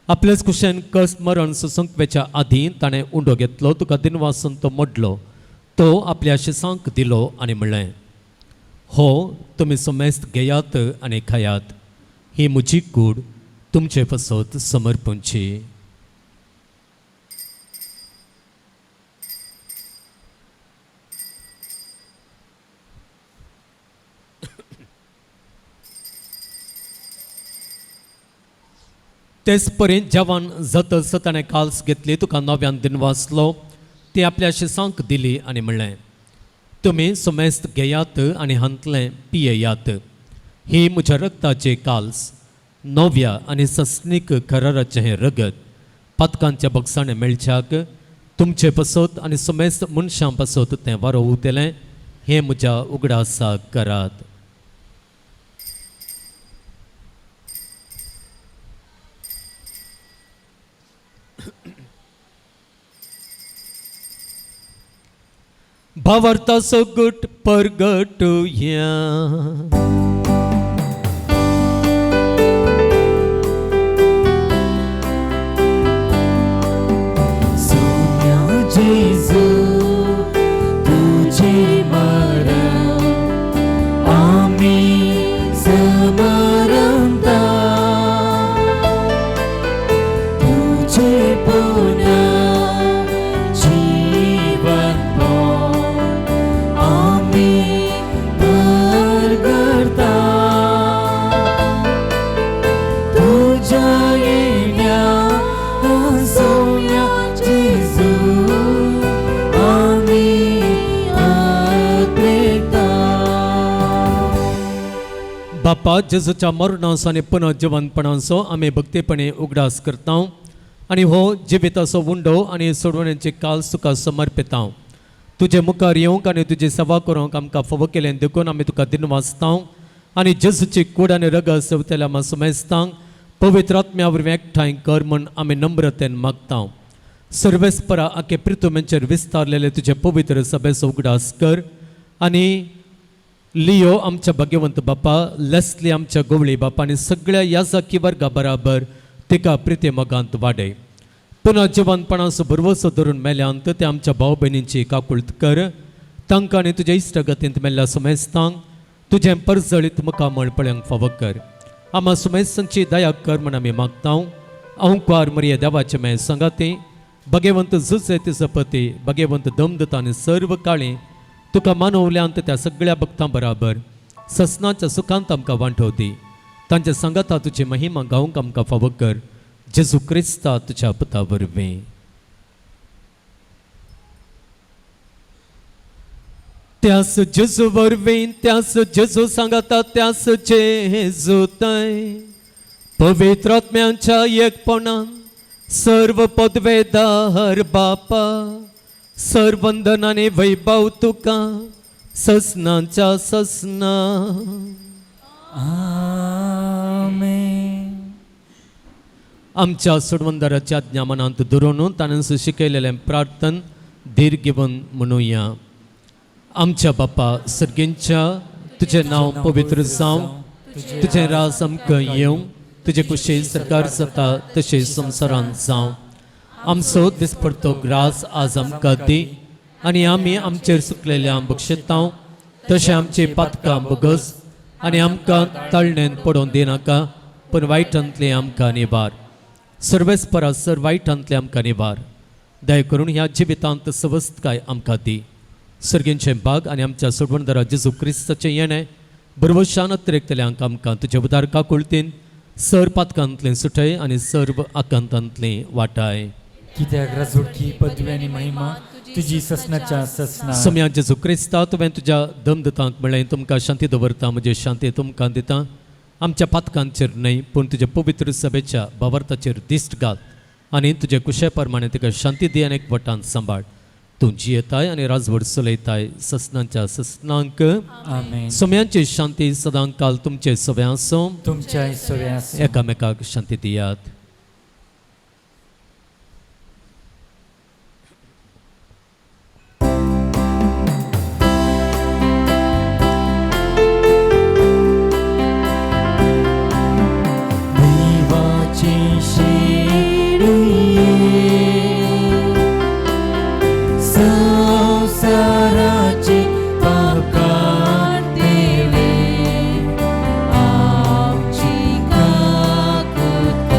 आपल्याच कुशेन कस मरण सुसंकवेच्या आदीं ताणें उंडो घेतलो, तुका दिनवासून तो मोडलो तो आपल्या शिसांक दिलो आनी म्हणलें, हो तुमी समेस्त घेयात आनी खायात, ही म्हजी कूड तुमचे पासत समर्पणची. तेच पर्यंत जेवण जातच ताणें काल्स घेतली, तुका नव्यान दिन वाचलो, ती आपल्या शिसांक दिली आनी म्हणलें, तुमी समेस्त घेयात आनी हांतलें पियेयात, ही म्हज्या रक्ताचे काल्स, नव्या आनी सस्नीक कराराचें हें रगत, पातकांच्या बक्षाणें मेळच्याक तुमचे पासत आनी समेस्त मनशां पासत तें वारो उतेलें, हें म्हज्या उगडासाक करात. भावार्थाचो गुट परगटुया. सोम्या जेजू तुझे मरण आम्ही समरमता, तुझे पुन्हा जीवन बापा जेजूच्या मरणाचो आनी पुनर्जीवनपणाचो आमी भक्तीपणे उगडास करता आनी हो जिविताचो उंडो आनी सोडवण्याचे काल तुका समर्पिता. तुजे मुखार येवंक आनी तुजी सेवा करूंक आमकां फावो केलें देखून आमी तुका दिन वाचता आनी जेजूची कूड आनी रगत सेवतल्या आमी समेजतां पवित्र आत्म्या वरवीं एकठांय कर म्हूण आमी नम्रतेन मागता. सर्वेस्परा आखे पृथ्वीचेर विस्तारलेले तुजे पवित्र सभेचो उगडास कर आनी लियो आमच्या भाग्यवंत बापा, लेस्ली आमच्या गोवळी बापा आनी सगळ्या याजाकी वर्गा बराबर तिका प्रिते मोगांत वाडय. पुन्हा जिवनपणाचो बरवसो धरून मेल्यांत ते आमच्या भाव भयणींची काकुळट कर. तांकां आनी तुज्या इश्टगतींत मेल्ल्या समेस्तांक तुजें परजळीत मुखामळ पळ्यांक फावो कर. आम्हा समेस्तांची दया कर म्हूण आमी मागता. अवंकार मरिये देवाचे मे संगाती, भगवंत जुजे तिचो पती, भगवंत दमदत्ता आनी सर्व काळी तुका मानवल्यांत त्या सगळ्या भक्तां बराबर ससनाच्या सुखांत आमकां वांटव दी. तांच्या संगता तुजी महिमा गावंक आमकां फावो कर. जेजू क्रिस्ता तुज्या पुता वरवीं. त्यास जेजू वरवीं, त्यास जेजू सांगता, त्यास जेजू थंय पवित्र आत्म्याच्या एकपणान सर्व पदवेदार बापा, सर्वंदनाने वैभव तुका ससनांच्या ससना. आमेन. आमच्या सोडवंदाराच्या आज्ञा मनांत धरून ताणें शिकयलेलें प्रार्थन धीर घेवन म्हणुया. आमच्या बापा सर्गेंच्या, तुजें नांव पवित्र जावं, तुजें राज आमकां येवं, तुजे कुशीन सरकार जाता तशें संवसारांत जावं. आमचो दिसपडतो ग्रास आज आमकां दी आनी आमी आमचेर सुकलेल्या बक्षिता तशें आमची पातकां बगस आनी आमकां ताळणेन पडोवन दिनाका, पूण वायटांतले आमकां निवार. सर्वेस्परा सर वायटांतले आमकां निवार. दया करून ह्या जिवितांत सवस्तकाय आमकां दी. सर्गेंचें भाग आनी आमच्या सोडवणदारा जेजू क्रिस्ताचें येणें बरवशान अतिरेकतल्यांक आमकां तुजे उदार काकुळतीन सर पातकांतलें सुटय आनी सर्व आकांतांतलें वाटाय. कित्याक राजवटकी पदवी आनी महिमा तुजी ससनाच्या ससना. सम्या जेजू क्रिस्ता, तुवें तुज्या दमदतांक म्हणलें तुमकां शांती दवरता, म्हजी शांती तुमकां दिता. आमच्या पातकांचेर न्हय पूण तुज्या पवित्र सभेच्या भावार्थाचेर दिश्ट घाल आनी तुजे कुशे प्रमाणे तिका शांती दी आनी एकवटान सांबाळ. तूं जियेताय आनी राजवट चलयताय ससनांच्या ससनांक. आमेन. सम्यांची शांती सदां काल तुमचे सवे आसूं. तुमच्या सगळ्यास एकामेकाक शांती दियात. So संसाराचे पाप काढले आमची काकूत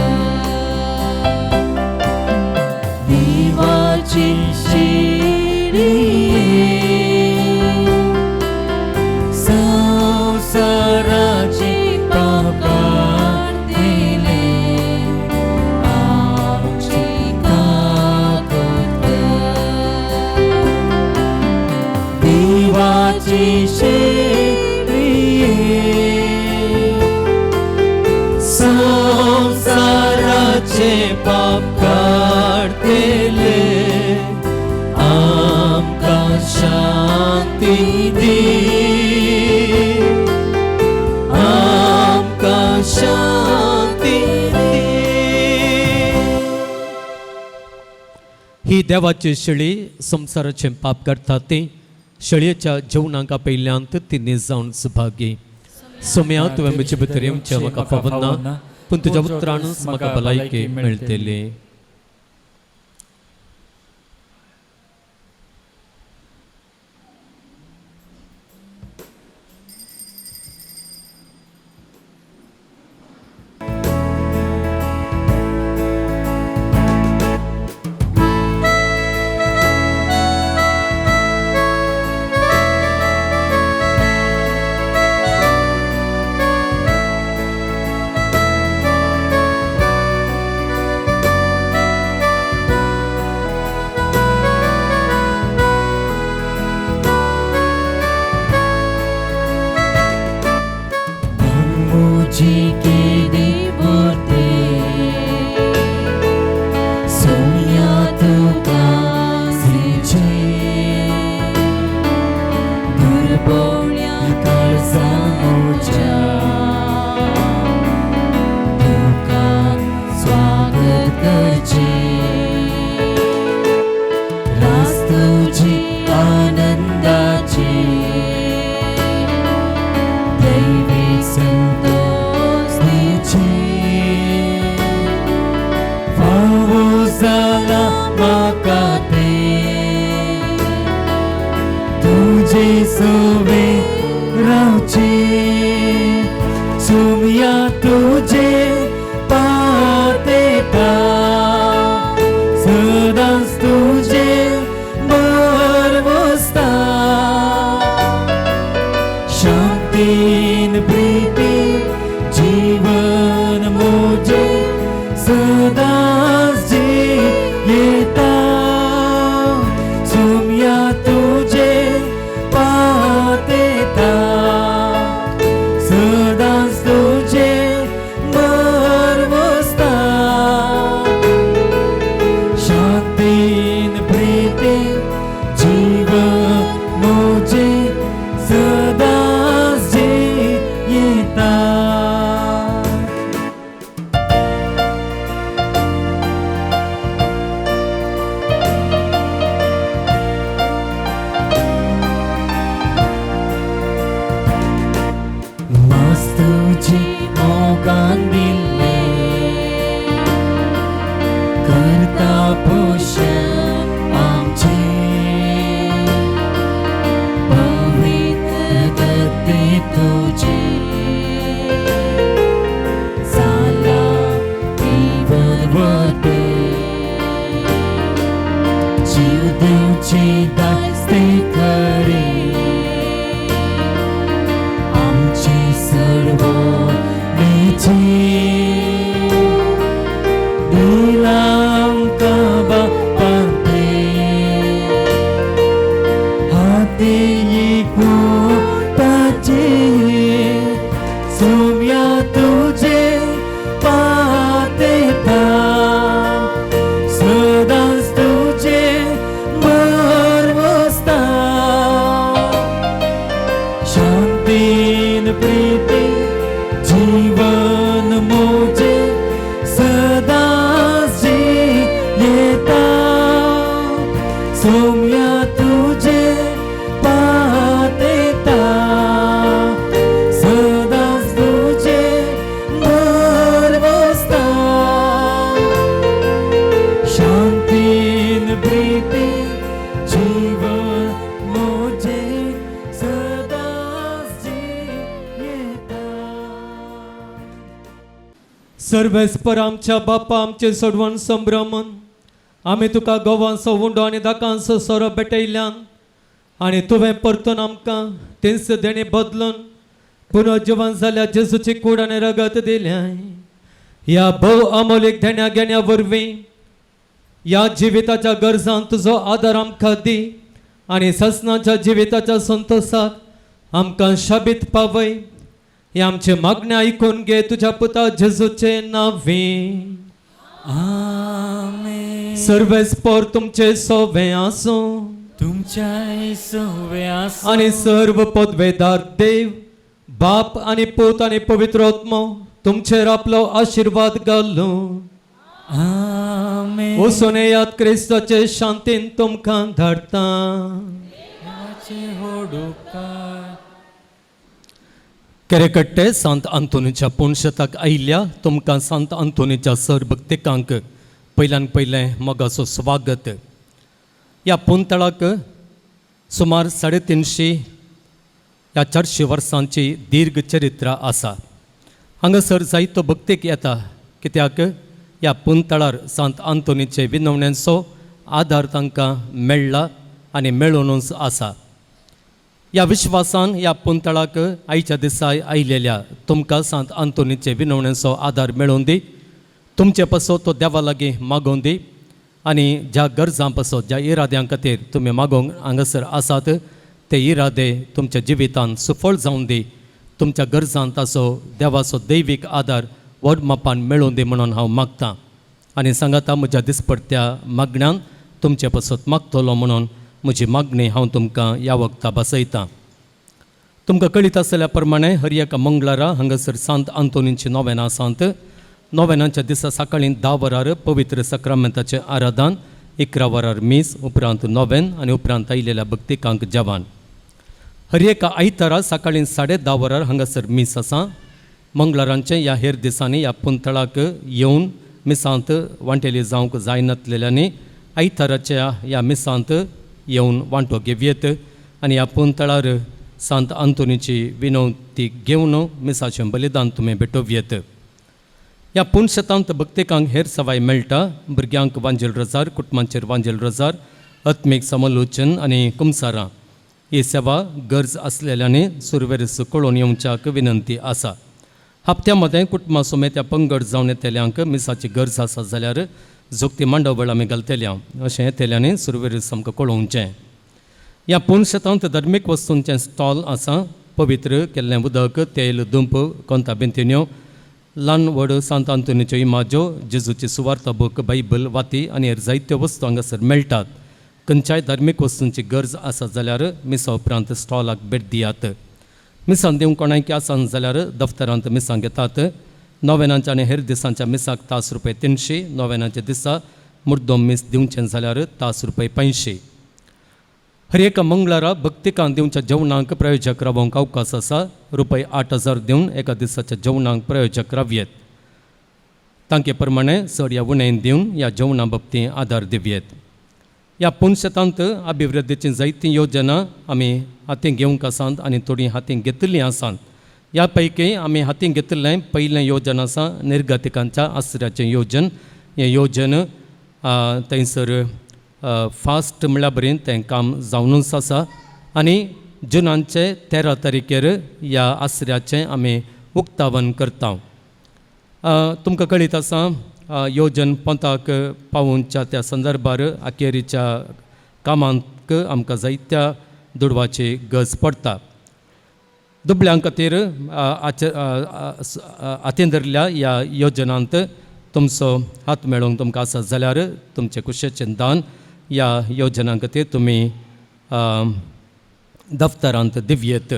देवाची शिडी संसाराचे पाप काढले आमची काकूत देवाची शिडी संसाराचे पाप काढले आमका शांती दी आमका शांती दी. ही देवाची शेळी संसाराचे पाप करता ते शेळयेच्या जेवणाका पयल्यांत तिने जावन सुभागी सोम्या तुवें म्हजे भितर येवचें म्हाका फावना पूण तुज्या उतरानूच म्हाका भलायकी मेळटली. मुझे के देवते सोनिया तुका सिंचे दुर्बोळ्या काळजाच्या तुका स्वागत करचे रास तुझी आनंदाची दैवी संतोषीची फावो जाला म्हाका ते तुझे सोबे रावचे सोम्या तुझे पातेता सदांच तुझे बरवस्ता शांतीन प्रीती जीवन मोजे सदांच येता सोम्या तुझे पातेता सदांच तुझे बरवस्ता शांतीन प्रीती जीवन मोजे सदांच येता. तुझी मोगान दिले करता पोषण आमचे पवित्र दत्ते तुझे जाला जीवन वरते जीव देवचे दास्ते खरे आमचे सर्व मेचे दिला आमका बापांते हाते एकवटाचे सोम्या तुझे पातेता सदांच तुझे बरवस्ता शांतीन प्रीती जीवन मोजे सदांच येता सोम्या तुझे पातेता सदांच तुझे बरवस्ता शांतीन प्रीती जीवन सर्वेस्पर आमच्या बापा आमचे सोडवण संभ्रमन आमी तुका गोवांचो उंडो आनी दाकांचो सोरो भेटयल्यान आनी तुवें परतून आमकां तेंच देणे बदलून पुनर्जीवन जाल्या जेजूची कूड आनी रगत दिल्याय. ह्या भोव अमोलीक देण्या घेण्या वरवीं ह्या जिविताच्या गरजांक तुजो आदार आमकां दी आनी ससनाच्या जिविताच्या संतोषाक आमकां शाबीत पावय. हे आमचे मागणे आयकून घे तुज्या पुता जेजूचे नांवी. आमेन. सर्वेस्पर तुमचे सोवे आसूं तुमच्या सोवे आसूं आनी सर्व पदवेदार देव बाप आनी पूत आनी पवित्र आत्मो तुमचेर आपलो आशिर्वाद घालूं. आमेन. वचून येयात क्रिस्ताचे शांतीन तुमकां धाडटा. देवाचे होडुकार. केरेकट्टे सांत आंतोनीच्या पुणशताक आयिल्ल्या तुमकां सांत आंतोनीच्या सरभक्तिकांक पयल्यान पयलें मोगाचो स्वागत. ह्या पुंतळाक सुमार 350 ह्या 400 वर्सांची दीर्घ चरित्र आसा. हांगासर जायतो भक्तीक येता कित्याक ह्या पुंतळार सांत आंतोनीचे विनवण्यांचो आदार तांकां मेळ्ळा आनी मेळोनूच आसा. ह्या विश्वासान ह्या पुंतळाक आयच्या दिसा आयिल्ल्या तुमकां सांत आंतोनीचे विनवण्यांचो आदार मेळोवन दी. तुमचे पासो तो देवा लागीं मागोवन दी आनी ज्या गरजां पासो ज्या इराद्यां खातीर तुमी मागोवंक हांगासर आसात ते इरादे तुमच्या जिवितांत सफळ जावन दी. तुमच्या गरजांत ताचो देवाचो दैवीक आदार व्हड मापान मेळोवन दी म्हणून हांव मागतां. आनी सांगाता म्हज्या दिसपट्ट्या मागण्यान तुमचे पासत मागतलो म्हणून म्हजी मागणी हांव तुमकां ह्या वखदा बसयतां. तुमकां कळीत आसल्या प्रमाणे हर एका मंगळारा हांगासर सांत आंतोनीची नोवेनां आसात. नोवेनांच्या दिसा सकाळीं 10 वरार पवित्र सक्रामेंताचें आराधन, 11 वरार मीस, उपरांत नोवेन आनी उपरांत आयिल्ल्या भक्तिकांक जेवण. हर एका आयतारा सकाळीं 10:30 वरार हांगासर मीस आसा. मंगळारांचे ह्या हेर दिसांनी ह्या पुंतळाक येवन मिसांत वांटेली जावंक जायनासलेल्यांनी आयताराच्या ह्या मिसांत येवन वांटो घेवयेत आनी ह्या पुंतळार सांत आंतोनीची विनवती घेवन मिसाचें बलिदान तुमी भेटोवयेत. ह्या पुणशतांत भक्तिकांक हेर सवाय मेळटा. भुरग्यांक वांजेल रजार, कुटुंबांचेर वांजेल रजार, आत्मीक समलोचन आनी कुमसारां ही सेवा गरज आसलेल्यांनी सुरवेरेस कळोवन येवच्याक विनंती आसा. हप्त्या मदें कुटुंबा समेत ह्या पंगड जावन येतेल्यांक मिसाची गरज आसा जाल्यार जोगती मांडवळ आमी घालतल्या अशें येतेल्यांनी सुरवेरेस आमकां कळोवचें. ह्या पुणशतांत धर्मीक वस्तूंचें स्टॉल आसा. पवित्र केल्लें उदक, तेल, दुंप, कोंता बिंतिन्यो, ल्हान व्हड सांत आंतोनीच्यो इमाज्यो, जेजूची सुवार्ता बूक, बायबल, वाती आनी हेर जायत्यो वस्तू हांगासर मेळटात. खंयच्याय धार्मीक वस्तूंची गरज आसा जाल्यार मिसा उपरांत स्टॉलाक भेट दियात. मिसान दिवंक कोणायकी आसान जाल्यार दफ्तरांत मिसांक घेतात. नोवेनांच्या आनी हेर दिसांच्या मिसाक तास रुपये 300, नोवेनांच्या दिसा मुद्दम मीस दिवचें जाल्यार तास रुपये 500. हर एका मंगळारा भक्तिकांक दिवच्या जेवणाक प्रयोजक रावोवंक अवकाश आसा. रुपये 8,000 दिवन एका दिसाच्या जेवणाक प्रयोजक रावयेत. तांचे प्रमाणे चड ह्या उणेन दिवन ह्या जेवणा बाबतींत आदार दिवयेत. ह्या पुणशतांत अभिवृद्धीची जायतीं योजना आमी हातीन घेवंक आसात आनी थोडीं हातीन घेतिल्लीं आसात. ह्या पैकी आमी हातीन घेतिल्लें पयलें योजन आसा निर्गतिकांच्या आश्रयाचें योजन. हें योजन थंयसर फास्ट म्हळ्यार बरें तें काम जावनूच आसा आनी जुनाचे 13 तारीखेर ह्या आश्रयाचें आमी उक्तावण करता. तुमकां कळीत आसा योजन पंथाक पावोवच्या त्या संदर्भार अखेरीच्या कामांक आमकां जायत्या दुडवाची गरज पडटा. दुबळ्यां खातीर हातीन धरल्या ह्या योजनांत तुमचो हात मेळोवंक तुमकां आसा जाल्यार तुमचें कुशेचें दान ह्या योजना खातीर तुमी दफ्तरांत दिवयेत.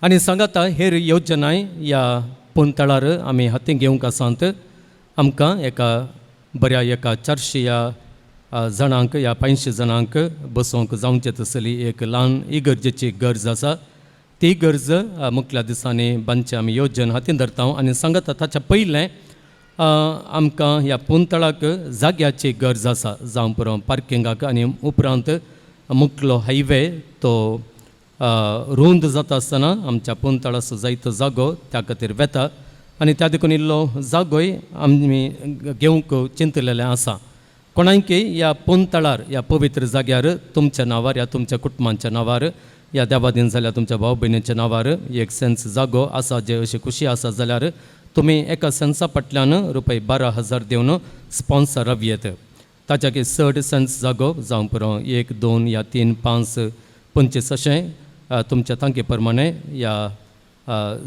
आनी सांगाता हेर योजनाय ह्या पुंतळार आमी हातीन घेवंक आसात. आमकां एका बऱ्या 400 जाणांक या 500 जाणांक बसोवंक जावचें तसली एक ल्हान इगर्जेची गरज आसा. ती गरज मुखल्या दिसांनी बांदचें आमी येवजण हातीन धरता. आनी सांगात ताच्या पयलें आमकां ह्या पुंतळाक जाग्याची गरज आसा जावं पुरो पार्किंगाक. आनी उपरांत मुखलो हायवे तो रुंद जाता आसतना आमच्या पुंतळाचो जायतो जागो त्या खातीर वेता. आनी त्या देखून इल्लो जागोय आमी घेवंक चिंतलेलें आसा. कोणायकी ह्या पोंतळार ह्या पवित्र जाग्यार तुमच्या नांवार या तुमच्या कुटुंबांच्या नांवार या देवादीन जाल्यार तुमच्या भाव भयणीच्या नांवार एक सेन्स जागो आसा जे अशी खुशी आसा जाल्यार तुमी एका सेन्सा फाटल्यान रुपये 12,000 दिवन स्पॉन्सर रावयेत. ताच्या की 3rd सेन्स जागो जावं पुरो 1, 2 या 3, 5, 25 अशें तुमच्या तांके प्रमाणे ह्या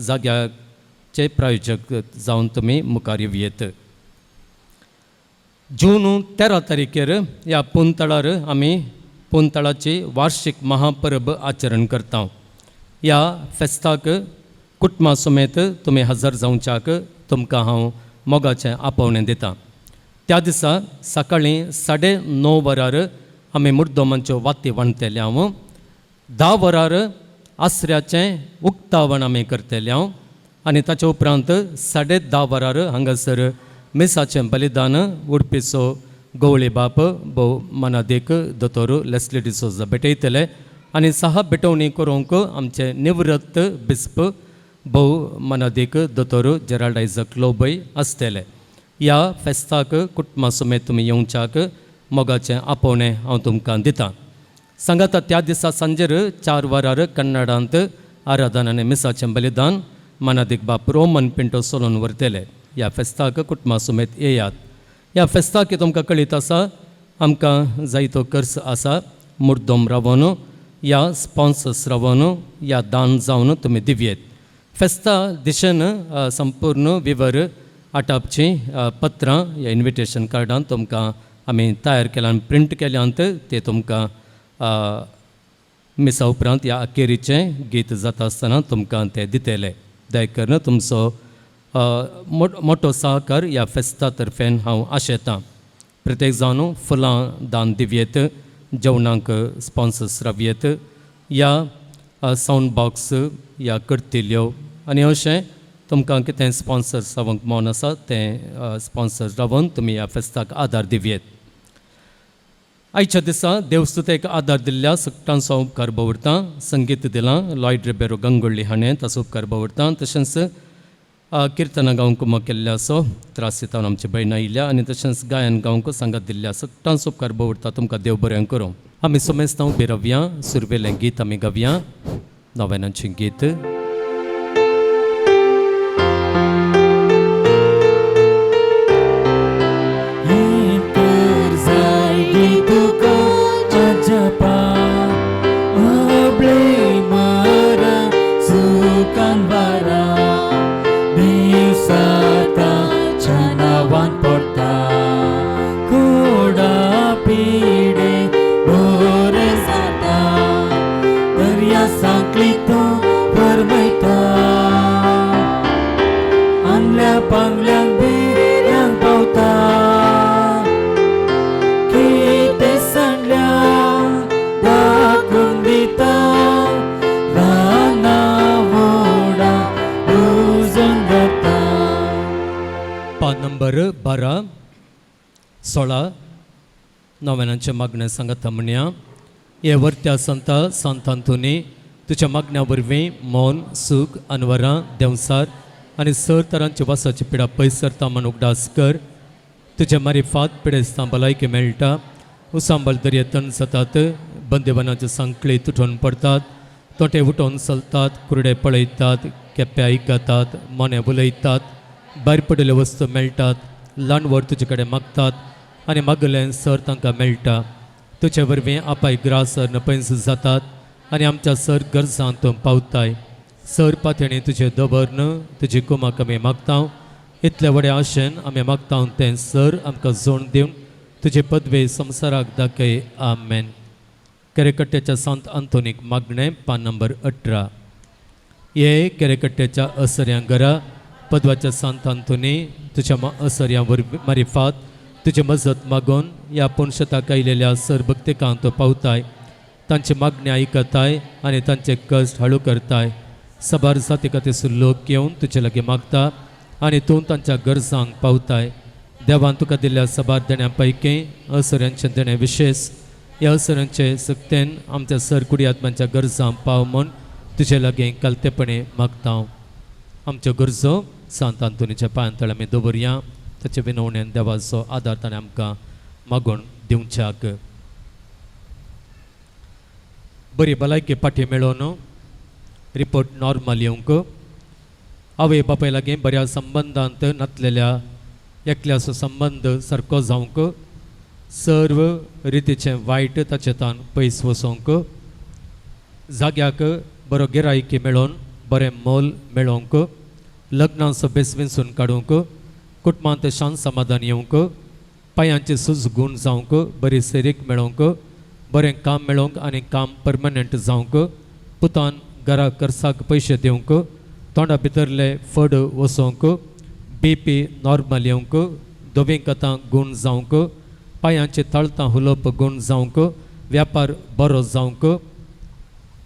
जाग्याचे प्रायोजक जावन तुमी मुखार येवयेत. जून 13 तारखेर ह्या पोंतळार आमी पोंतळाची वार्षिक महापर्व आचरण करता. ह्या फेस्ताक कुटुंबा समेत तुमी हजर जावच्याक तुमकां हांव मोगाचें आपोवणें दितां. त्या दिसा सकाळीं 9:30 वरार आमी मुर्दोमांच्यो वाती वाणटेले हांव. 10 वरार आसऱ्याचें उक्तावण आमी करतले हांव आनी ताचे उपरांत 10:30 वरार हांगासर मिसाचें बलिदान उडपीचो गवळी बाप भोव मनादेक दोतोर लेस्ली डिसोजा भेटयतले आनी साहा भेटवणी करूंक आमचे निवृत्त बिस्प भोव मनादेक दोतोर जेराल्ड आयझक लोबय आसतले. ह्या फेस्ताक कुटुंबा समेत तुमी येवच्याक मोगाचें आपोवणें हांव तुमकां दितां. सांगाता त्या दिसा सांजेर 4 वरार कन्नडांत आराधन आनी मिसाचें बलिदान मनादेक बाप रोमन पिंटो सोलोन व्हरतले. ह्या फेस्ताक कुटुंबा समेत येयात. ह्या फेस्ताक तुमकां कळीत आसा आमकां जायतो खर्च आसा. मुर्दोम रावन या स्पॉन्सर्स रावन या दान जावन तुमी दिवयेत. फेस्ता दिशेन संपूर्ण विवर आटापची पत्रां ह्या इन्विटेशन कार्डान तुमकां आमी तयार केल्यान प्रिंट केल्यांत ते तुमकां मिसा उपरांत ह्या अखेरीचें गीत जाता आसतना तुमकां ते दितले. दयकरून तुमचो मोठो सहकार ह्या फेस्ता तर्फेन हांव आशेतां. प्रत्येक जावन फुलां दान दिवयेत, जेवणाक स्पॉन्सर्स रावयेत, या सावंड बॉक्स या करतिल्यो आनी अशें तुमकां कितें स्पॉन्सर्स रावंक मोन आसा तें स्पॉन्सर्स रावन तुमी ह्या फेस्ताक आदार दिवयेत. आयच्या दिसा देवस्तुतेक आदार दिल्ल्या सगळ्यांचो उपकार भोवरतां. संगीत दिलां लॉयड रिबेरो गंगोळ्ळी हाणें ताचो उपकार भोवरतां. तशेंच किर्तनां गावंक उमो केल्ल्या असो त्रास येता आमची भयण आयिल्ल्या आनी तशेंच गायन गावंक सांगात दिल्ल्या सगळ्यांचो उपकार भोवरता. तुमकां देव बरें करूं. आमी सोमेस्तांव उबी रावया. सुरवेलें गीत आमी गावया. नव्यानाचें गीत. नंबर 12 16 नव्यानांचे मागणें सांगात म्हणया. हे वर्त्या संत अंतोनी तुज्या मागण्या वरवीं मौन सूख अनवरां देंवसार आनी सर तरांची वासाची पिडा पयस सरता म्हण उगडास कर. तुज्या मारिफात पिडेस्तां भलायकी मेळटा. उसांबल दर्या तण जातात. बंदिवानाच्यो सांखळी तुटून पडटात. तोटे उठोवन चलतात. कुरडे पळयतात. केप्यां आयकतात. मोने उलयतात. भायर पडिल्ल्यो वस्तू मेळटात. ल्हानवर तुजे कडेन मागतात आनी मागलें सर तांकां मेळटा. तुजे वरवीं आपाय ग्रासर नपयस जातात आनी आमच्या सर गरजां तूं पावताय. सर पातयणी तुजे दवरन तुजी कुमाक आमी मागता. इतले व्हडे आशेन आमी मागता तें सर आमकां जोड दिवन तुजे पदवे संवसाराक दाखय. आमेन. केरेकट्ट्याच्या सांत अंतोनीक मागणें पान नंबर 18. हे केरेकट्ट्याच्या असऱ्यां घरा पदवाच्या सांत अंतोनी तुज्या असऱ्यां मारिफात तुजे मजत मागून ह्या पुणशताक आयिल्ल्या सर भक्तिकांक तो पावताय. तांची मागणी आयकताय आनी तांचे कश्ट हळू करताय. सबार जाती खातीर लोक येवन तुजे लागीं मागता आनी तूं तांच्या गरजांक पावताय. देवान तुका दिल्ल्या सबार देण्यां पैकी असऱ्यांचें देणें विशेश. ह्या असऱ्यांचे सक्तेन आमच्या सर कुडी आत्म्यांच्या गरजांक पाव म्हूण तुजे लागीं कालतेपणी मागता. आमच्यो गरजो सांत आंतोनीच्या पांयांतळ आमी दवरया ताचे विनवणेन देवाचो आदार ताणें आमकां मागून दिवच्याक. बरी भलायकी पाठी मेळोवन रिपोर्ट नॉर्मल येवंक आवय बापाय लागीं बऱ्या संबंदांत नातलेल्या एकल्याचो संबंद सारको जावंक सर्व रितीचें वायट ताचेतान पयस वचोंक जाग्याक बरो गिरायकी मेळोवन बरें मोल मेळोवंक लग्नाचो बेसविसून काडूंक कुटुंबांत शांत समाधान येवंक पांयांचे सूज गूण जावंक बरी सेरीक मेळोवंक बरें काम मेळोवंक आनी काम परमनंट जावंक पुतान घरा खर्चाक पयशे दिवंक तोंडा भितरले फड वसोवंक BP नॉर्मल येवंक दोबेंकतां गूण जावंक पांयांचे तळतां हुलप गूण जावंक व्यापार बरो जावंक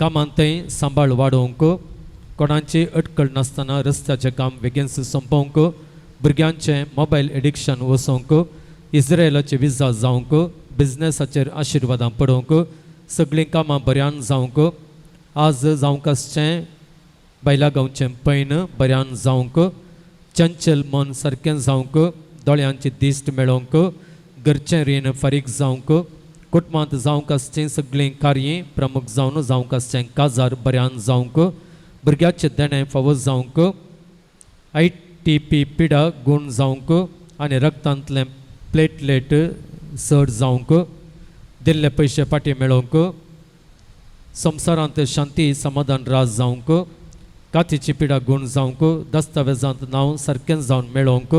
कामांतय सांबाळ वाडोवंक कोणाची अटकळ नासतना रस्त्याचें काम बेगीन संपोवंक भुरग्यांचें मोबायल एडिक्शन वसोवंक इस्रायलाचे विजा जावंक बिझनेसाचेर आशिर्वादां पडोवंक सगळीं कामां बऱ्यान जावंक आज जावंक आसचें बायला गांवचें पैन बऱ्यान जावंक चंचल मन सारकें जावंक दोळ्यांची दिश्ट मेळोवंक घरचें रीण फारीक जावंक कुटुंबांत जावंक आसचीं सगळीं कार्यां प्रमुख जावन जावंक आसचें काजार बऱ्यान जावंक भुरग्याचें देणें फावो जावंक ITP पिडा गूण जावंक आनी रक्तांतलें प्लेटलेट चड जावंक दिल्ले पयशे फाटीं मेळोवंक संवसारांत शांती समाधान राज जावंक कातीची पिडा गूण जावंक दस्तावेजांत नांव सारकें जावन मेळोवंक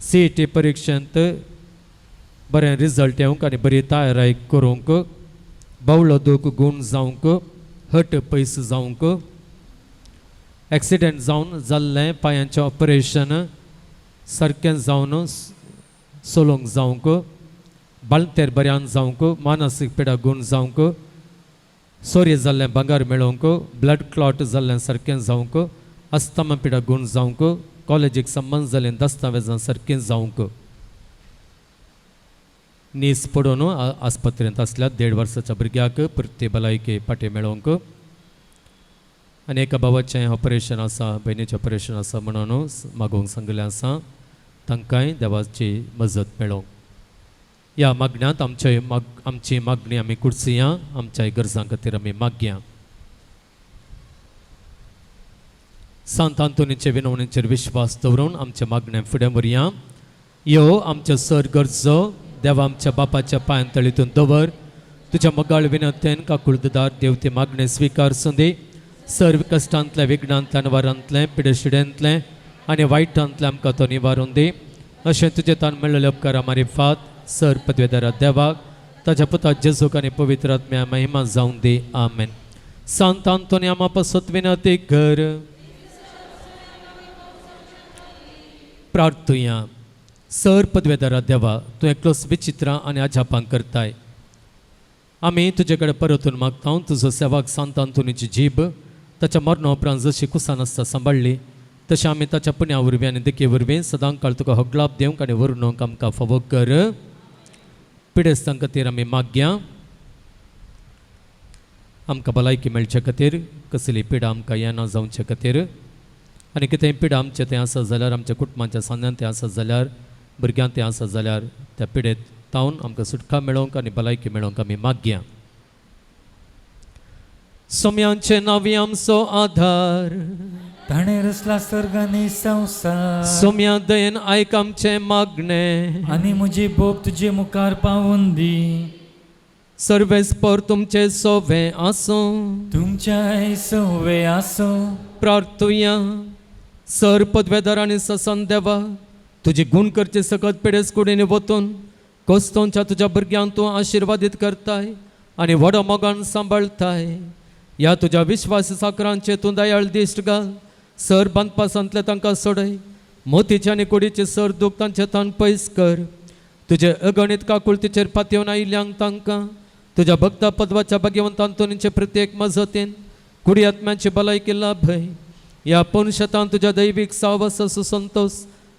CET परिक्षेंत बरें रिजल्ट येवंक आनी बरी तयारी करूंक बावळो दूख गूण जावंक हट पयस जावंक एक्सिडेंट जावन जाल्लें पांयांचें ऑपरेशन सारकें जावन सोलोंक जावंक बाळंतेर बऱ्यान जावंक मानसीक पिडा गूण जावंक सोर्य जाल्लें भांगार मेळोवंक ब्लड क्लॉट जाल्लें सारकें जावंक अस्थमा पिडा गूण जावंक कॉलेजीक संबंद जाल्लें दस्तावेजां सारकें जावंक नीस पडून आस्पत्रेंत आसल्या 1.5 वर्साच्या भुरग्याक परती भलायकी पाटी मेळोवंक आनी एका भावाचें ऑपरेशन आसा भयणीचें ऑपरेशन आसा म्हणून मागोवंक सांगलें आसा तांकांय देवाची मजत मेळोवंक ह्या मागण्यांत आमची मागणी आमी कुडसिया आमच्या गरजां खातीर आमी मागया. सांत आंतोनीचे विनवणेचेर विश्वास दवरून आमच्या मागण्या फुडें व्हरया. यो आमच्या सर गरजो देवा आमच्या बापाच्या पांयांतळीतून दवर तुज्या मोगाळ विनंतेन काकुळदार देव ती मागणी स्विकारसूं दी. सर्व कश्टांतल्या विघ्नांतल्या वारांतलें पिडेशिड्यांतलें आनी वायटांतलें आमकां तो निवारून दी. अशें तुजे तान मेळिल्ले उपकारा मारिफात सर पदवेदारा देवाक ताच्या पुता जेजूक आनी पवित्र आत्म्या महिमा जावं दी. आमेन. सांत आंतोनी आमा पासत विनंती कर. प्रार्थुया. सर पदवेदारा देवा तूं एकलोच विचित्रां आनी अजापां करताय. आमी तुजे कडेन परतून मागता तुजो सेवाक सांत आंतोनीची जीब ताच्या मरणा उपरांत जशी कुसान आसता सांबाळ्ळी तशें आमी ताच्या पुण्या वरवीं आनी देखे वरवीं सदां काळ तुका होगलाप दिवंक आनी वर्णूंक आमकां फावो कर. पिडेस्तां खातीर आमी मागया. आमकां भलायकी मेळचे खातीर कसली पिडा आमकां येना जावचे खातीर आनी कितेंय पिडा आमचें तें आसा जाल्यार आमच्या कुटुंबाच्या सान्यांत तें आसा जाल्यार भुरग्यांक तें आसा जाल्यार त्या पिडेत तावन आमकां सुटका मेळोवंक आनी भलायकी मेळोवंक आमी मागया. सोम्यांचे नांवी आमचो आधार ताणें रचला सर्ग आनी संवसार. सोम्या दयेन आयक आमचें मागणें आनी म्हजी बोब तुजे मुखार पावून दी. सर्वेस्पर तुमचे सोवे आसूं तुमच्या सवे आसूं. प्रार्थुया. सर पदवेदार आनी ससन देवा तुजी गुण करचे सकत पिडेस कुडीने वतून कोस्तोंच्या तुज्या भुरग्यांक तूं आशिर्वादीत करताय आनी व्हडो मोगान सांबाळताय. ह्या तुज्या विश्वास साकरांचे तूं दयाळ दिश्ट घाल. सर बांदपासांतले तांकां सोडय. मोतीचे आनी कुडीचे सर दूख तांचे तान पयस कर. तुजे अगणित काकुळतीचेर पातयेवन आयिल्ल्यांक तांकां तुज्या भक्ता पदवाच्या भाग्यवंत आंतोनीचे प्रत्येक मजतीन कुडी आत्म्याची भलायकी लाभय. ह्या पुणशतान तुज्या दैवीक सावस सुसंतोष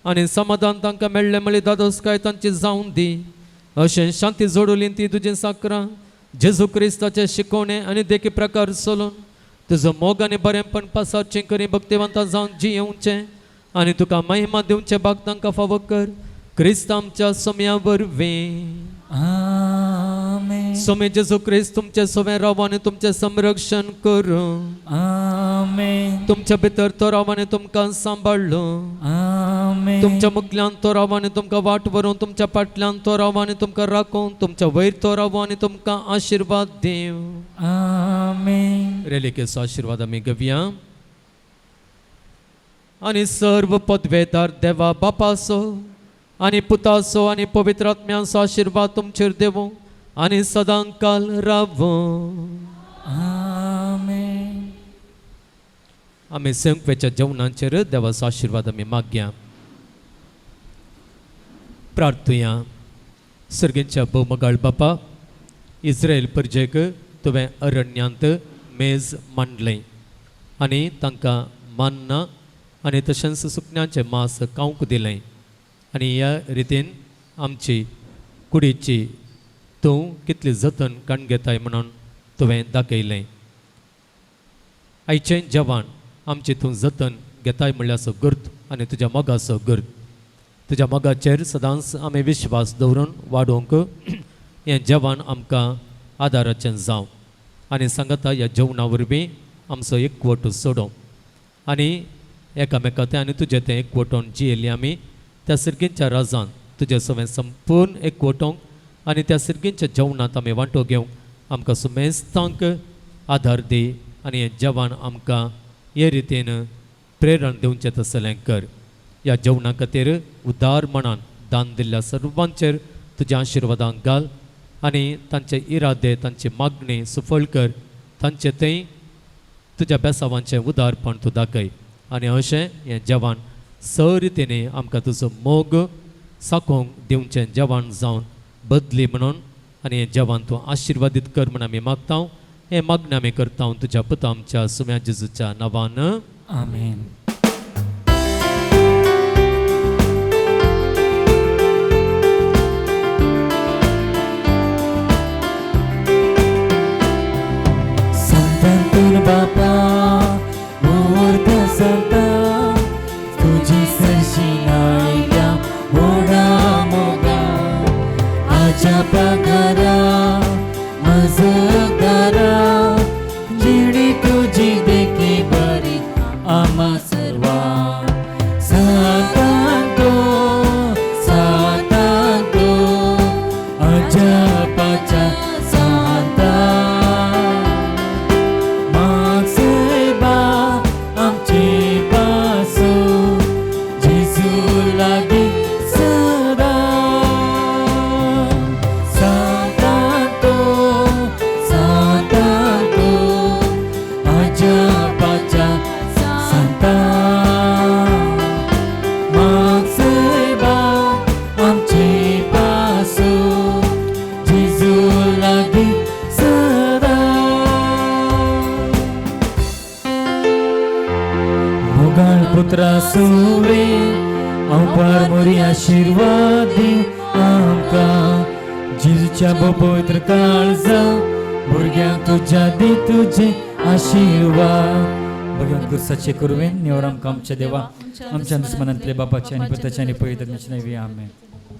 आनी समाधान तांकां मेळ्ळें म्हळी दादोसकाय तांची जावं दी. अशें शांती जोडुली ती तुजें साकरां जेजू क्रिस्ताचे शिकोवणे आनी देखी प्रकार चलून तुजो मोग आनी बरेंपण पासारचें करी भक्तिवंतां जावन जियेवचें आणि तुका महिमा दिवचे भाग तांकां फावो कर. क्रिस्त आमच्या सोम्यावर वे. आमेन. सोमे जेजू क्रिस्त तुमचे सोमे राव आनी तुमचे संरक्षण करूं. आमेन. तुमच्या भितर तो राव आनी तुमकां सांबाळलो. आमेन. तुमच्या मुखल्यान तो राव आनी तुमकां वाट व्हरून, तुमच्या फाटल्यान तो राव आनी तुमकां राखून, तुमच्या वयर तो राव आनी तुमकां आशिर्वाद दिव. आमेन. रेलिकेचो आशिर्वाद आमी घेवया. आनी सर्व पदवेदार देवा बापाचो आनी पुताचो आनी पवित्र आत्म्याचो आशिर्वाद तुमचेर देवो आनी सदां काल रावो. आमेन. आमी संकवेच्या जेवणाचेर देवाचो आशिर्वाद आमी मागया. प्रार्थुया. सर्गेच्या भोवमगाळ बापा, इस्रायल प्रजेक तुवें अरण्यांत मेज मांडलें आनी तांकां मान्ना आनी तशेंच सुकण्याचें मांस खावंक दिलें. आनी ह्या रितीन आमची कुडीची तूं कितली जतन काण घेताय म्हणून तुवें दाखयलें. आयचें जेवण आमची तूं जतन घेताय म्हणल्यार गर्द आनी तुज्या मोगाचो गर्द. तुज्या मोगाचेर सदांच आमी विश्वास दवरून वाडोवंक हें जेवण आमकां आदाराचें जावं. आनी सांगता ह्या जेवणा वरवीं आमचो एकवट सोडो आनी एकामेका तें आनी तुजें तें एकवटोन जियेलीं आमी त्या सर्गींच्या राजान तुजे सवें संपूर्ण एकवटोंक आनी त्या सर्गींच्या जेवणांत आमी वांटो घेवंक आमकां सुमेस्तांक आदार दी. आनी हें जेवण आमकां हे रितीन प्रेरण दिवचें तसलें कर. ह्या जेवणा खातीर उदार मनान दान दिल्ल्या सर्वांचेर तुज्या आशिर्वादांक घाल आनी तांचे इरादे, तांची मागणी सफळ कर. तांचे थंय तुज्या बेसावांचें उदारपण तूं दाखय. आनी अशें हें जेवण स रितीने आमकां तुजो मोग साकोंक दिवचें जेवण जावन बदली म्हणून. आनी हें जेवण तूं आशिर्वादीत कर म्हूण आमी मागता. हें मागणी आमी करता तुज्या पुता आमच्या सुम्या जेजूच्या नांवान. आमेन. संतांतून बापा मूर्त संता तुझी सरशिनायल्या मोडा मोगा आजा पगारा मजदारा जिणी तुझी देखी बरी आमा सर्वा सातांतो सातांतो अजपाच्या सांता माग सेबा आमची पासो जेजू लागी सदा सातांतो सातांतो अजपाच्या सांता माग सेबा आमची पासो जेजू लागी सदा मोगाळ पुत्रा सुवे अवपार मोरी आशिर्वाद दी आमकां जेजूच्या पवित्र काळजा भुरग्यांक तुज्या दी तुझे आशिर्वाद. भगवान कुर्साचे कुरवेन निवड आमकां आमच्या देवा आमच्या दुस्मनांतले बापाचे आनी पुताचे आनी पवित्र आत्म्याचे नांवी आमेन.